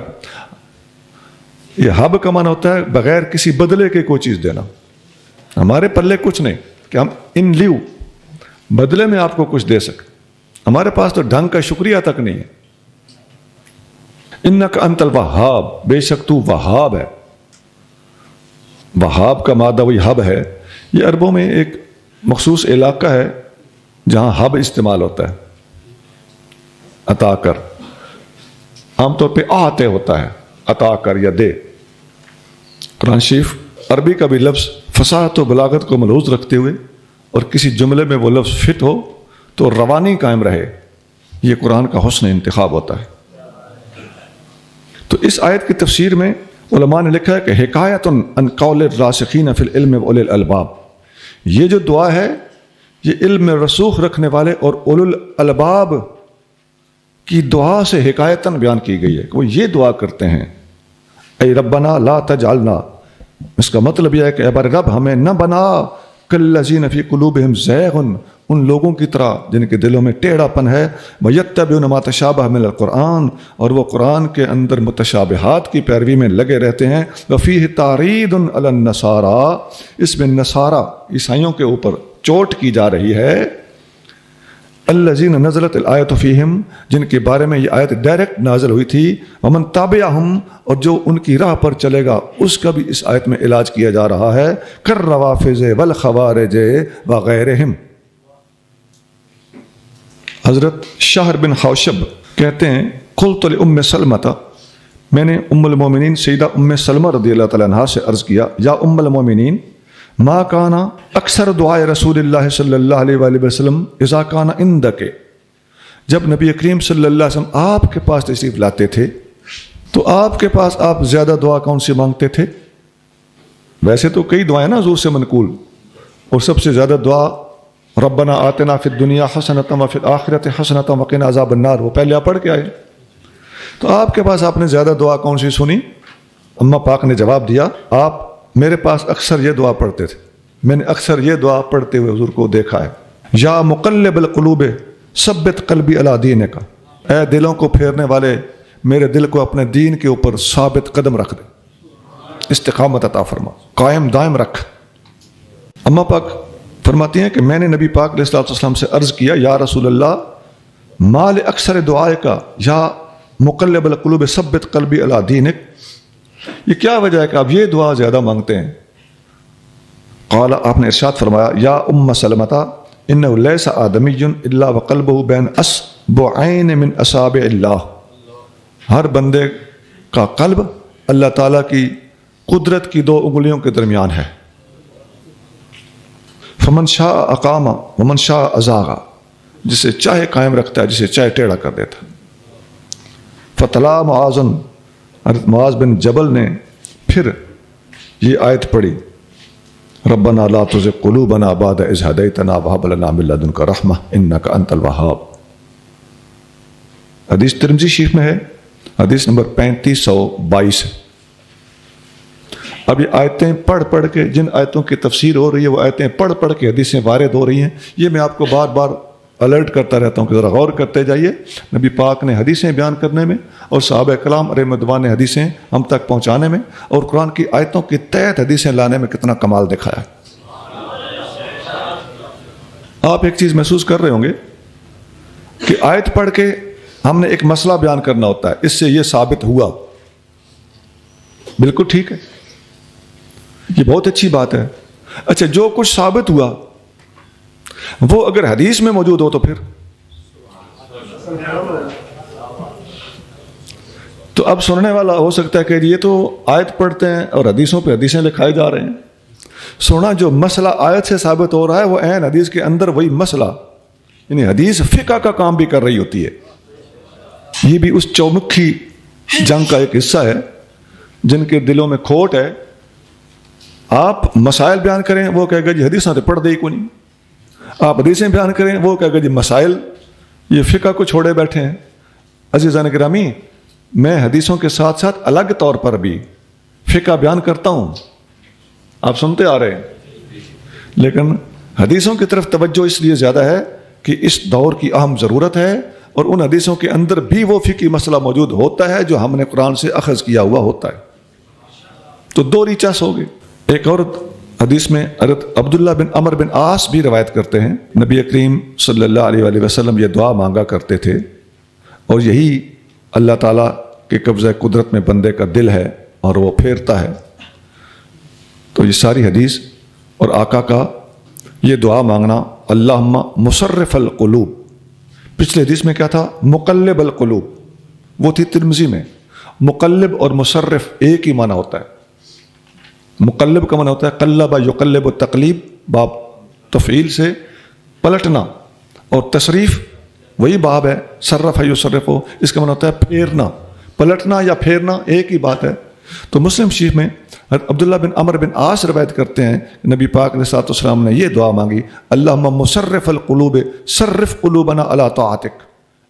یہ ہب کا معنی ہوتا ہے بغیر کسی بدلے کے کوئی چیز دینا۔ ہمارے پلے کچھ نہیں کہ ہم ان لیو بدلے میں آپ کو کچھ دے سکیں، ہمارے پاس تو ڈھنگ کا شکریہ تک نہیں ہے۔ انک انت الوہاب، بے شک تو وہاب ہے۔ وہاب کا مادہ وہی ہب ہے۔ یہ عربوں میں ایک مخصوص علاقہ ہے جہاں ہب استعمال ہوتا ہے، عطا کر، عام طور پہ آتے ہوتا ہے، عطا کر یا دے۔ قرآن شریف عربی کا بھی لفظ فصاحت و بلاغت کو ملحوظ رکھتے ہوئے اور کسی جملے میں وہ لفظ فٹ ہو تو روانی قائم رہے، یہ قرآن کا حسن انتخاب ہوتا ہے۔ تو اس آیت کی تفسیر میں علماء نے لکھا ہے کہ حکایت عن قول الراسخین فی العلم واولی الالباب، یہ جو دعا ہے یہ علم میں رسوخ رکھنے والے اور اولو الالباب کی دعا سے حکایتاً بیان کی گئی ہے کہ وہ یہ دعا کرتے ہیں، اے ربنا لا تجعلنا، اس کا مطلب یہ ہے کہ اے بار رب ہمیں نہ بنا کالذین فی قلوبہم زیغ، ان لوگوں کی طرح جن کے دلوں میں ٹیڑھا پن ہے، ویتبعون ما تشابہ من القرآن، اور وہ قرآن کے اندر متشابہات کی پیروی میں لگے رہتے ہیں، وفیہ تعرید علی النصارى، اس میں نصارہ عیسائیوں کے اوپر چوٹ کی جا رہی ہے، الذین نزلت الآیت فیہم، جن کے بارے میں یہ آیت ڈائریکٹ نازل ہوئی تھی، ومن تابعہم، اور جو ان کی راہ پر چلے گا اس کا بھی اس آیت میں علاج کیا جا رہا ہے، کالروافض والخوارج وغیرہم۔ حضرت شہر بن حوشب کہتے ہیں قلت لأم سلمۃ، میں نے ام المومنین سیدہ ام سلمہ رضی اللہ تعالیٰ عنہا سے عرض کیا، یا ام المومنین ما کانا اکثر دعائے رسول اللہ صلی اللہ علیہ وآلہ وسلم اذا کانا عندک، جب نبی کریم صلی اللہ علیہ وسلم آپ کے پاس تشریف لاتے تھے تو آپ کے پاس آپ زیادہ دعا کون سی مانگتے تھے؟ ویسے تو کئی دعائیں نا حضور سے منقول، اور سب سے زیادہ دعا ربنا آتنا فی الدنیا حسنۃ وفی الآخرۃ حسنۃ وقنا عذاب النار، وہ پہلے آپ پڑھ کے آئے، تو آپ کے پاس آپ نے زیادہ دعا کون سی سنی؟ اماں پاک نے جواب دیا، آپ میرے پاس اکثر یہ دعا پڑھتے تھے، میں نے اکثر یہ دعا پڑھتے ہوئے حضور کو دیکھا ہے، یا مقلب القلوب ثبت قلبی علی دینک، اے دلوں کو پھیرنے والے میرے دل کو اپنے دین کے اوپر ثابت قدم رکھ دے، استقامت عطا فرما، قائم دائم رکھ۔ اماں پاک فرماتی ہیں کہ میں نے نبی پاک علیہ السلام سے عرض کیا، یا رسول اللہ مال اکثر دعائے کا یا مقلب القلوب ثبت قلبی علی دینک، یہ کیا وجہ ہے کہ آپ یہ دعا زیادہ مانگتے ہیں؟ قال، آپ نے ارشاد فرمایا، یا ام سلمۃ انہ لیس آدمی الا وقلبہ بین اصبعین من اصابع اللہ، ہر بندے کا قلب اللہ تعالیٰ کی قدرت کی 2 انگلیوں کے درمیان ہے، فمن شاء اقام ومن شاء ازاغ، جسے چاہے قائم رکھتا ہے، جسے چاہے ٹیڑھا کر دیتا ہے۔ فتلا معاذن، معاذ بن جبل نے پھر یہ آیت پڑھی، ربنا لا تزغ قلوبنا بعد اذ ہدیتنا وہب لنا من لدنک رحمہ انک انت الوہاب۔ حدیث ترمذی شریف میں ہے، حدیث نمبر 3522۔ اب یہ آیتیں پڑھ کے، جن آیتوں کی تفسیر ہو رہی ہے وہ آیتیں پڑھ کے حدیثیں وارد ہو رہی ہیں، یہ میں آپ کو بار بار الرٹ کرتا رہتا ہوں کہ ذرا غور کرتے جائیے، نبی پاک نے حدیثیں بیان کرنے میں اور صحابہ کرام رحمۃ نے حدیثیں ہم تک پہنچانے میں اور قرآن کی آیتوں کی تحت حدیثیں لانے میں کتنا کمال دکھایا ہے۔ آپ ایک چیز محسوس کر رہے ہوں گے کہ آیت پڑھ کے ہم نے ایک مسئلہ بیان کرنا ہوتا ہے، اس سے یہ ثابت ہوا، بالکل ٹھیک ہے، یہ بہت اچھی بات ہے۔ اچھا، جو کچھ ثابت ہوا وہ اگر حدیث میں موجود ہو تو پھر تو اب سننے والا ہو سکتا ہے کہ یہ تو آیت پڑھتے ہیں اور حدیثوں پہ حدیثیں لکھائے جا رہے ہیں، سونا جو مسئلہ آیت سے ثابت ہو رہا ہے وہ عین حدیث کے اندر وہی مسئلہ، یعنی حدیث فقہ کا کام بھی کر رہی ہوتی ہے۔ یہ بھی اس چومکھی جنگ کا ایک حصہ ہے، جن کے دلوں میں کھوٹ ہے، آپ مسائل بیان کریں وہ کہے گا جی حدیث نہ پڑھ دے ہی کو نہیں، آپ حدیثیں بیان کریں وہ کہے گا جی مسائل یہ فقہ کو چھوڑے بیٹھے ہیں۔ عزیزان گرامی، میں حدیثوں کے ساتھ ساتھ الگ طور پر بھی فقہ بیان کرتا ہوں، آپ سنتے آ رہے ہیں، لیکن حدیثوں کی طرف توجہ اس لیے زیادہ ہے کہ اس دور کی اہم ضرورت ہے، اور ان حدیثوں کے اندر بھی وہ فقہی مسئلہ موجود ہوتا ہے جو ہم نے قرآن سے اخذ کیا ہوا ہوتا ہے، تو 2 ریچاس ہو گئے۔ ایک اور حدیث میں حضرت عبداللہ بن عمر بن عاص بھی روایت کرتے ہیں، نبی کریم صلی اللہ علیہ وآلہ وسلم یہ دعا مانگا کرتے تھے، اور یہی اللہ تعالیٰ کے قبضہ قدرت میں بندے کا دل ہے اور وہ پھیرتا ہے۔ تو یہ ساری حدیث اور آقا کا یہ دعا مانگنا اللہم مصرف القلوب. پچھلے حدیث میں کیا تھا؟ مقلب القلوب، وہ تھی ترمذی میں. مقلب اور مصرف ایک ہی معنی ہوتا ہے. مقلب کا معنی ہوتا ہے قلب یقلب التقلیب، باب تفعیل سے پلٹنا، اور تصریف وہی باب ہے صرف یصرف، اس کا معنی ہوتا ہے پھیرنا. پلٹنا یا پھیرنا ایک ہی بات ہے. تو مسلم شریف میں عبداللہ بن عمر بن عاص روایت کرتے ہیں نبی پاک علیہ الصلوۃ والسلام نے یہ دعا مانگی، اللہم مصرف القلوب صرف قلوبنا علی طاعتک.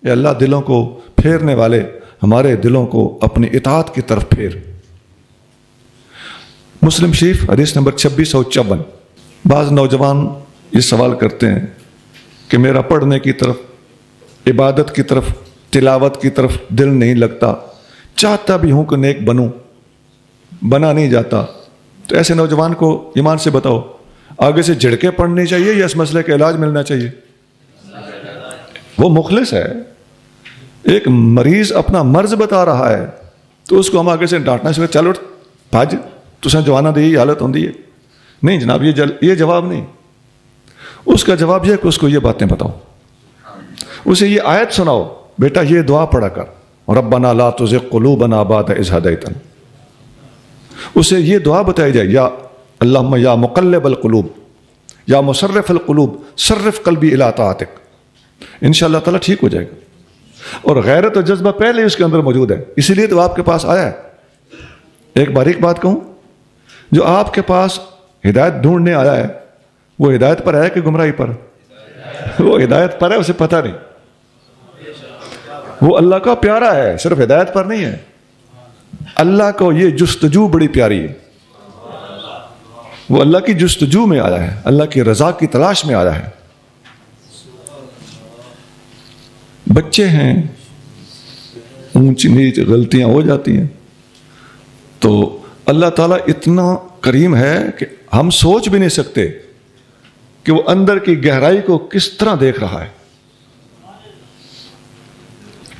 اے اللہ دلوں کو پھیرنے والے، ہمارے دلوں کو اپنی اطاعت کی طرف پھیر. مسلم شریف حدیث نمبر 2654. بعض نوجوان یہ سوال کرتے ہیں کہ میرا پڑھنے کی طرف، عبادت کی طرف، تلاوت کی طرف دل نہیں لگتا، چاہتا بھی ہوں کہ نیک بنوں، بنا نہیں جاتا. تو ایسے نوجوان کو ایمان سے بتاؤ، آگے سے جھڑکے پڑھنی چاہیے یا اس مسئلے کا علاج ملنا چاہیے؟ وہ مخلص ہے. ایک مریض اپنا مرض بتا رہا ہے تو اس کو ہم آگے سے ڈانٹنا چاہیے، چلو بھاج تساں جوانا دی یہ حالت ہوندی ہے. نہیں جناب، یہ جواب نہیں. اس کا جواب یہ ہے کہ اس کو یہ باتیں بتاؤ، اسے یہ آیت سناؤ، بیٹا یہ دعا پڑھا کر ربنا لا تزغ قلوبنا بعد اذ ہدیتنا. اسے یہ دعا بتائی جائے، یا اللہم یا مقلب القلوب یا مصرف القلوب صرف قلبی الی طاعتک. انشاءاللہ تعالیٰ ٹھیک ہو جائے گا. اور غیرت و جذبہ پہلے اس کے اندر موجود ہے، اسی لیے تو آپ کے پاس آیا ہے. ایک باریک بات کہوں، جو آپ کے پاس ہدایت ڈھونڈنے آیا ہے وہ ہدایت پر ہے کہ گمراہی پر؟ وہ ہدایت پر ہے، اسے پتہ نہیں. وہ اللہ کا پیارا ہے، صرف ہدایت پر نہیں ہے. اللہ کو یہ جستجو بڑی پیاری ہے. وہ اللہ کی جستجو میں آیا ہے، اللہ کی رضا کی تلاش میں آیا ہے. بچے ہیں، اونچ نیچ غلطیاں ہو جاتی ہیں، تو اللہ تعالیٰ اتنا کریم ہے کہ ہم سوچ بھی نہیں سکتے کہ وہ اندر کی گہرائی کو کس طرح دیکھ رہا ہے.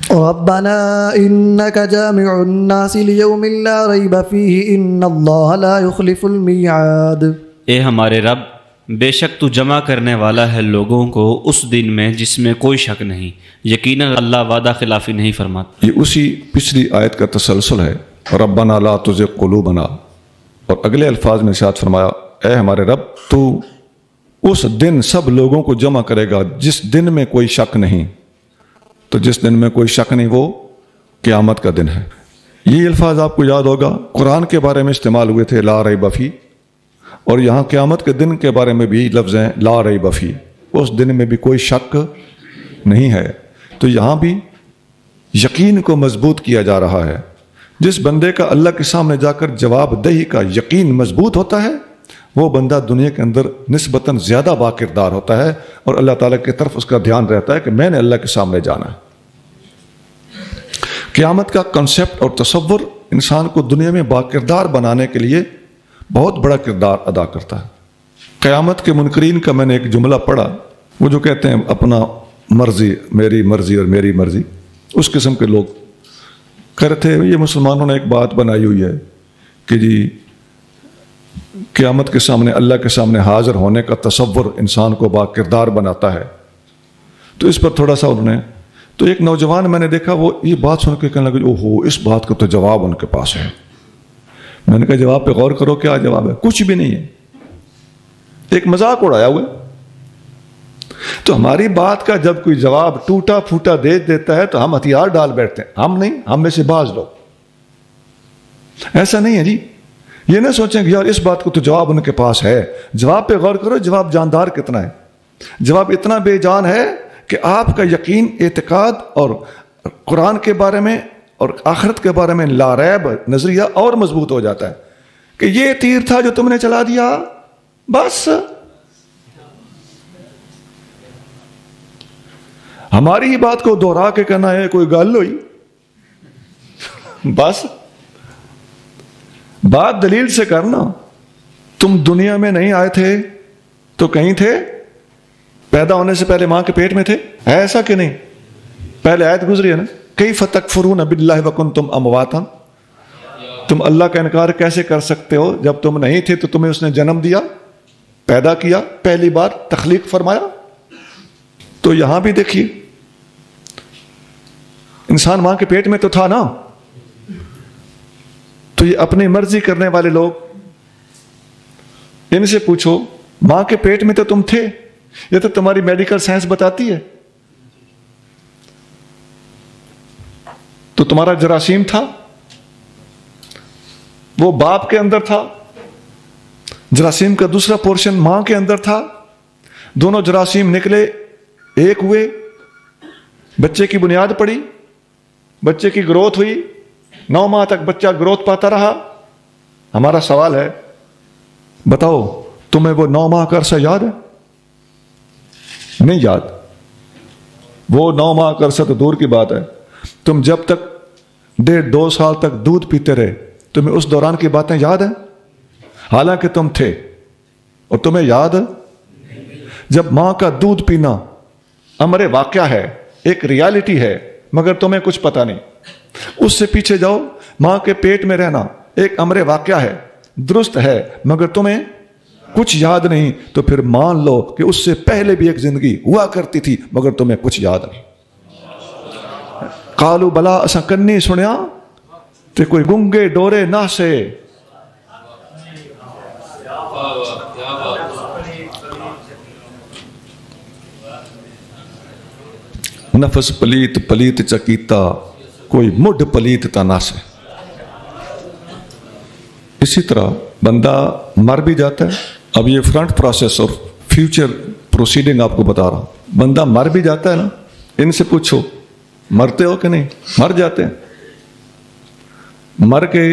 ربنا انك جامع الناس ليوم لا ريب فيه ان الله لا يخلف الميعاد. اے ہمارے رب، بے شک تو جمع کرنے والا ہے لوگوں کو اس دن میں جس میں کوئی شک نہیں، یقیناً اللہ وعدہ خلافی نہیں فرماتا. یہ اسی پچھلی آیت کا تسلسل ہے، ربنا لا تزغ قلوبنا. اور اگلے الفاظ میں ارشاد فرمایا، اے ہمارے رب تو اس دن سب لوگوں کو جمع کرے گا جس دن میں کوئی شک نہیں. تو جس دن میں کوئی شک نہیں وہ قیامت کا دن ہے. یہ الفاظ آپ کو یاد ہوگا، قرآن کے بارے میں استعمال ہوئے تھے لا ریب فیہ، اور یہاں قیامت کے دن کے بارے میں بھی لفظ ہیں لا ریب فیہ، اس دن میں بھی کوئی شک نہیں ہے. تو یہاں بھی یقین کو مضبوط کیا جا رہا ہے. جس بندے کا اللہ کے سامنے جا کر جواب دہی کا یقین مضبوط ہوتا ہے، وہ بندہ دنیا کے اندر نسبتاً زیادہ باکردار ہوتا ہے، اور اللہ تعالیٰ کی طرف اس کا دھیان رہتا ہے کہ میں نے اللہ کے سامنے جانا ہے. قیامت کا کنسیپٹ اور تصور انسان کو دنیا میں باکردار بنانے کے لیے بہت بڑا کردار ادا کرتا ہے. قیامت کے منکرین کا میں نے ایک جملہ پڑھا، وہ جو کہتے ہیں اپنا مرضی، میری مرضی اور میری مرضی، اس قسم کے لوگ کہہ رہے تھے یہ مسلمانوں نے ایک بات بنائی ہوئی ہے کہ جی قیامت کے سامنے، اللہ کے سامنے حاضر ہونے کا تصور انسان کو باکردار بناتا ہے. تو اس پر تھوڑا سا انہوں نے، تو ایک نوجوان میں نے دیکھا وہ یہ بات سن کے کہنے لگے اوہو اس بات کا تو جواب ان کے پاس ہے. میں نے کہا جواب پہ غور کرو، کیا جواب ہے؟ کچھ بھی نہیں ہے، ایک مذاق اڑایا ہوا ہے. تو ہماری بات کا جب کوئی جواب ٹوٹا پھوٹا دے دیتا ہے تو ہم ہتھیار ڈال بیٹھتے ہیں. ہم نہیں، ہم میں سے بعض لوگ ایسا نہیں ہے جی. یہ نہ سوچیں کہ یار اس بات کو تو جواب ان کے پاس ہے. جواب پہ غور کرو، جواب جاندار کتنا ہے. جواب اتنا بے جان ہے کہ آپ کا یقین، اعتقاد اور قرآن کے بارے میں اور آخرت کے بارے میں لا ریب نظریہ اور مضبوط ہو جاتا ہے کہ یہ تیر تھا جو تم نے چلا دیا، بس ہماری ہی بات کو دوہرا کے کہنا ہے کوئی گل ہوئی، بس بات دلیل سے کرنا. تم دنیا میں نہیں آئے تھے تو کہیں تھے؟ پیدا ہونے سے پہلے ماں کے پیٹ میں تھے؟ ہے ایسا کہ نہیں؟ پہلے آیت گزری ہے نا، کیف تکفرون باللہ وکنتم امواتا. تم اللہ کا انکار کیسے کر سکتے ہو جب تم نہیں تھے تو تمہیں اس نے جنم دیا. پیدا کیا، پہلی بار تخلیق فرمایا. تو یہاں بھی دیکھیے انسان ماں کے پیٹ میں تو تھا نا. تو یہ اپنی مرضی کرنے والے لوگ، ان سے پوچھو ماں کے پیٹ میں تو تم تھے، یہ تو تمہاری میڈیکل سائنس بتاتی ہے. تو تمہارا جراثیم تھا، وہ باپ کے اندر تھا، جراثیم کا دوسرا پورشن ماں کے اندر تھا، دونوں جراثیم نکلے ایک ہوئے، بچے کی بنیاد پڑی، بچے کی گروتھ ہوئی، 9 ماہ تک بچہ گروتھ پاتا رہا. ہمارا سوال ہے بتاؤ تمہیں وہ 9 ماہ کا عرصہ یاد ہے؟ نہیں یاد. وہ 9 ماہ کا عرصہ تو دور کی بات ہے. تم جب تک 1.5-2 سال تک دودھ پیتے رہے تمہیں اس دوران کی باتیں یاد ہیں؟ حالانکہ تم تھے اور تمہیں یاد ہے. جب ماں کا دودھ پینا امر واقعہ ہے، ایک ریالٹی ہے، مگر تمہیں کچھ پتہ نہیں. اس سے پیچھے جاؤ، ماں کے پیٹ میں رہنا ایک امر واقعہ ہے، درست ہے، مگر تمہیں کچھ یاد نہیں. تو پھر مان لو کہ اس سے پہلے بھی ایک زندگی ہوا کرتی تھی مگر تمہیں کچھ یاد نہیں. قالو بلا اساں کنی سنیا تے کوئی گنگے ڈورے نہ سے. نفس پلیت پلیت چکیتا کوئی مڈ پلیت تا نہ سے. اسی طرح بندہ مر بھی جاتا ہے. اب یہ فرنٹ پروسیس اور فیوچر پروسیڈنگ آپ کو بتا رہا ہوں. بندہ مر بھی جاتا ہے نا، ان سے پوچھو مرتے ہو کہ نہیں؟ مر جاتے ہیں. مر کے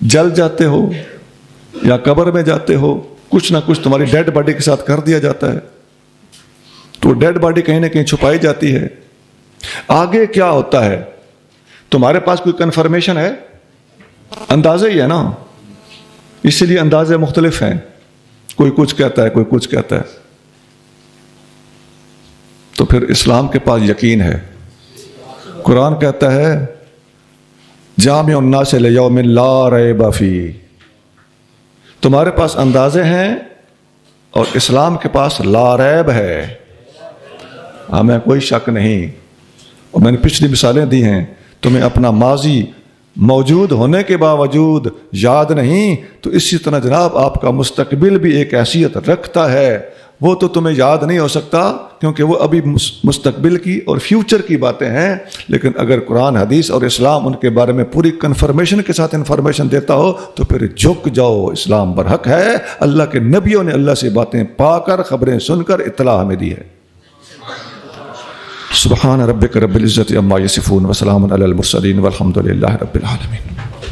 جل جاتے ہو یا قبر میں جاتے ہو، کچھ نہ کچھ تمہاری ڈیڈ باڈی کے ساتھ کر دیا جاتا ہے. تو ڈیڈ باڈی کہیں نہ کہیں چھپائی جاتی ہے. آگے کیا ہوتا ہے تمہارے پاس کوئی کنفرمیشن ہے؟ اندازے ہی ہے نا. اسی لیے اندازے مختلف ہیں، کوئی کچھ کہتا ہے کوئی کچھ کہتا ہے. تو پھر اسلام کے پاس یقین ہے. قرآن کہتا ہے جامع الناس لیوم لا ریب فیہ. تمہارے پاس اندازے ہیں اور اسلام کے پاس لا ریب ہے، ہمیں کوئی شک نہیں. اور میں نے پچھلی مثالیں دی ہیں، تمہیں اپنا ماضی موجود ہونے کے باوجود یاد نہیں، تو اسی طرح جناب آپ کا مستقبل بھی ایک حیثیت رکھتا ہے. وہ تو تمہیں یاد نہیں ہو سکتا کیونکہ وہ ابھی مستقبل کی اور فیوچر کی باتیں ہیں. لیکن اگر قرآن حدیث اور اسلام ان کے بارے میں پوری کنفرمیشن کے ساتھ انفارمیشن دیتا ہو تو پھر جھک جاؤ، اسلام برحق ہے. اللہ کے نبیوں نے اللہ سے باتیں پا کر، خبریں سن کر اطلاع ہمیں دی ہے. سبحان ربک رب العزت عما یصفون وسلام علی المرسلین والحمد للہ رب العالمین.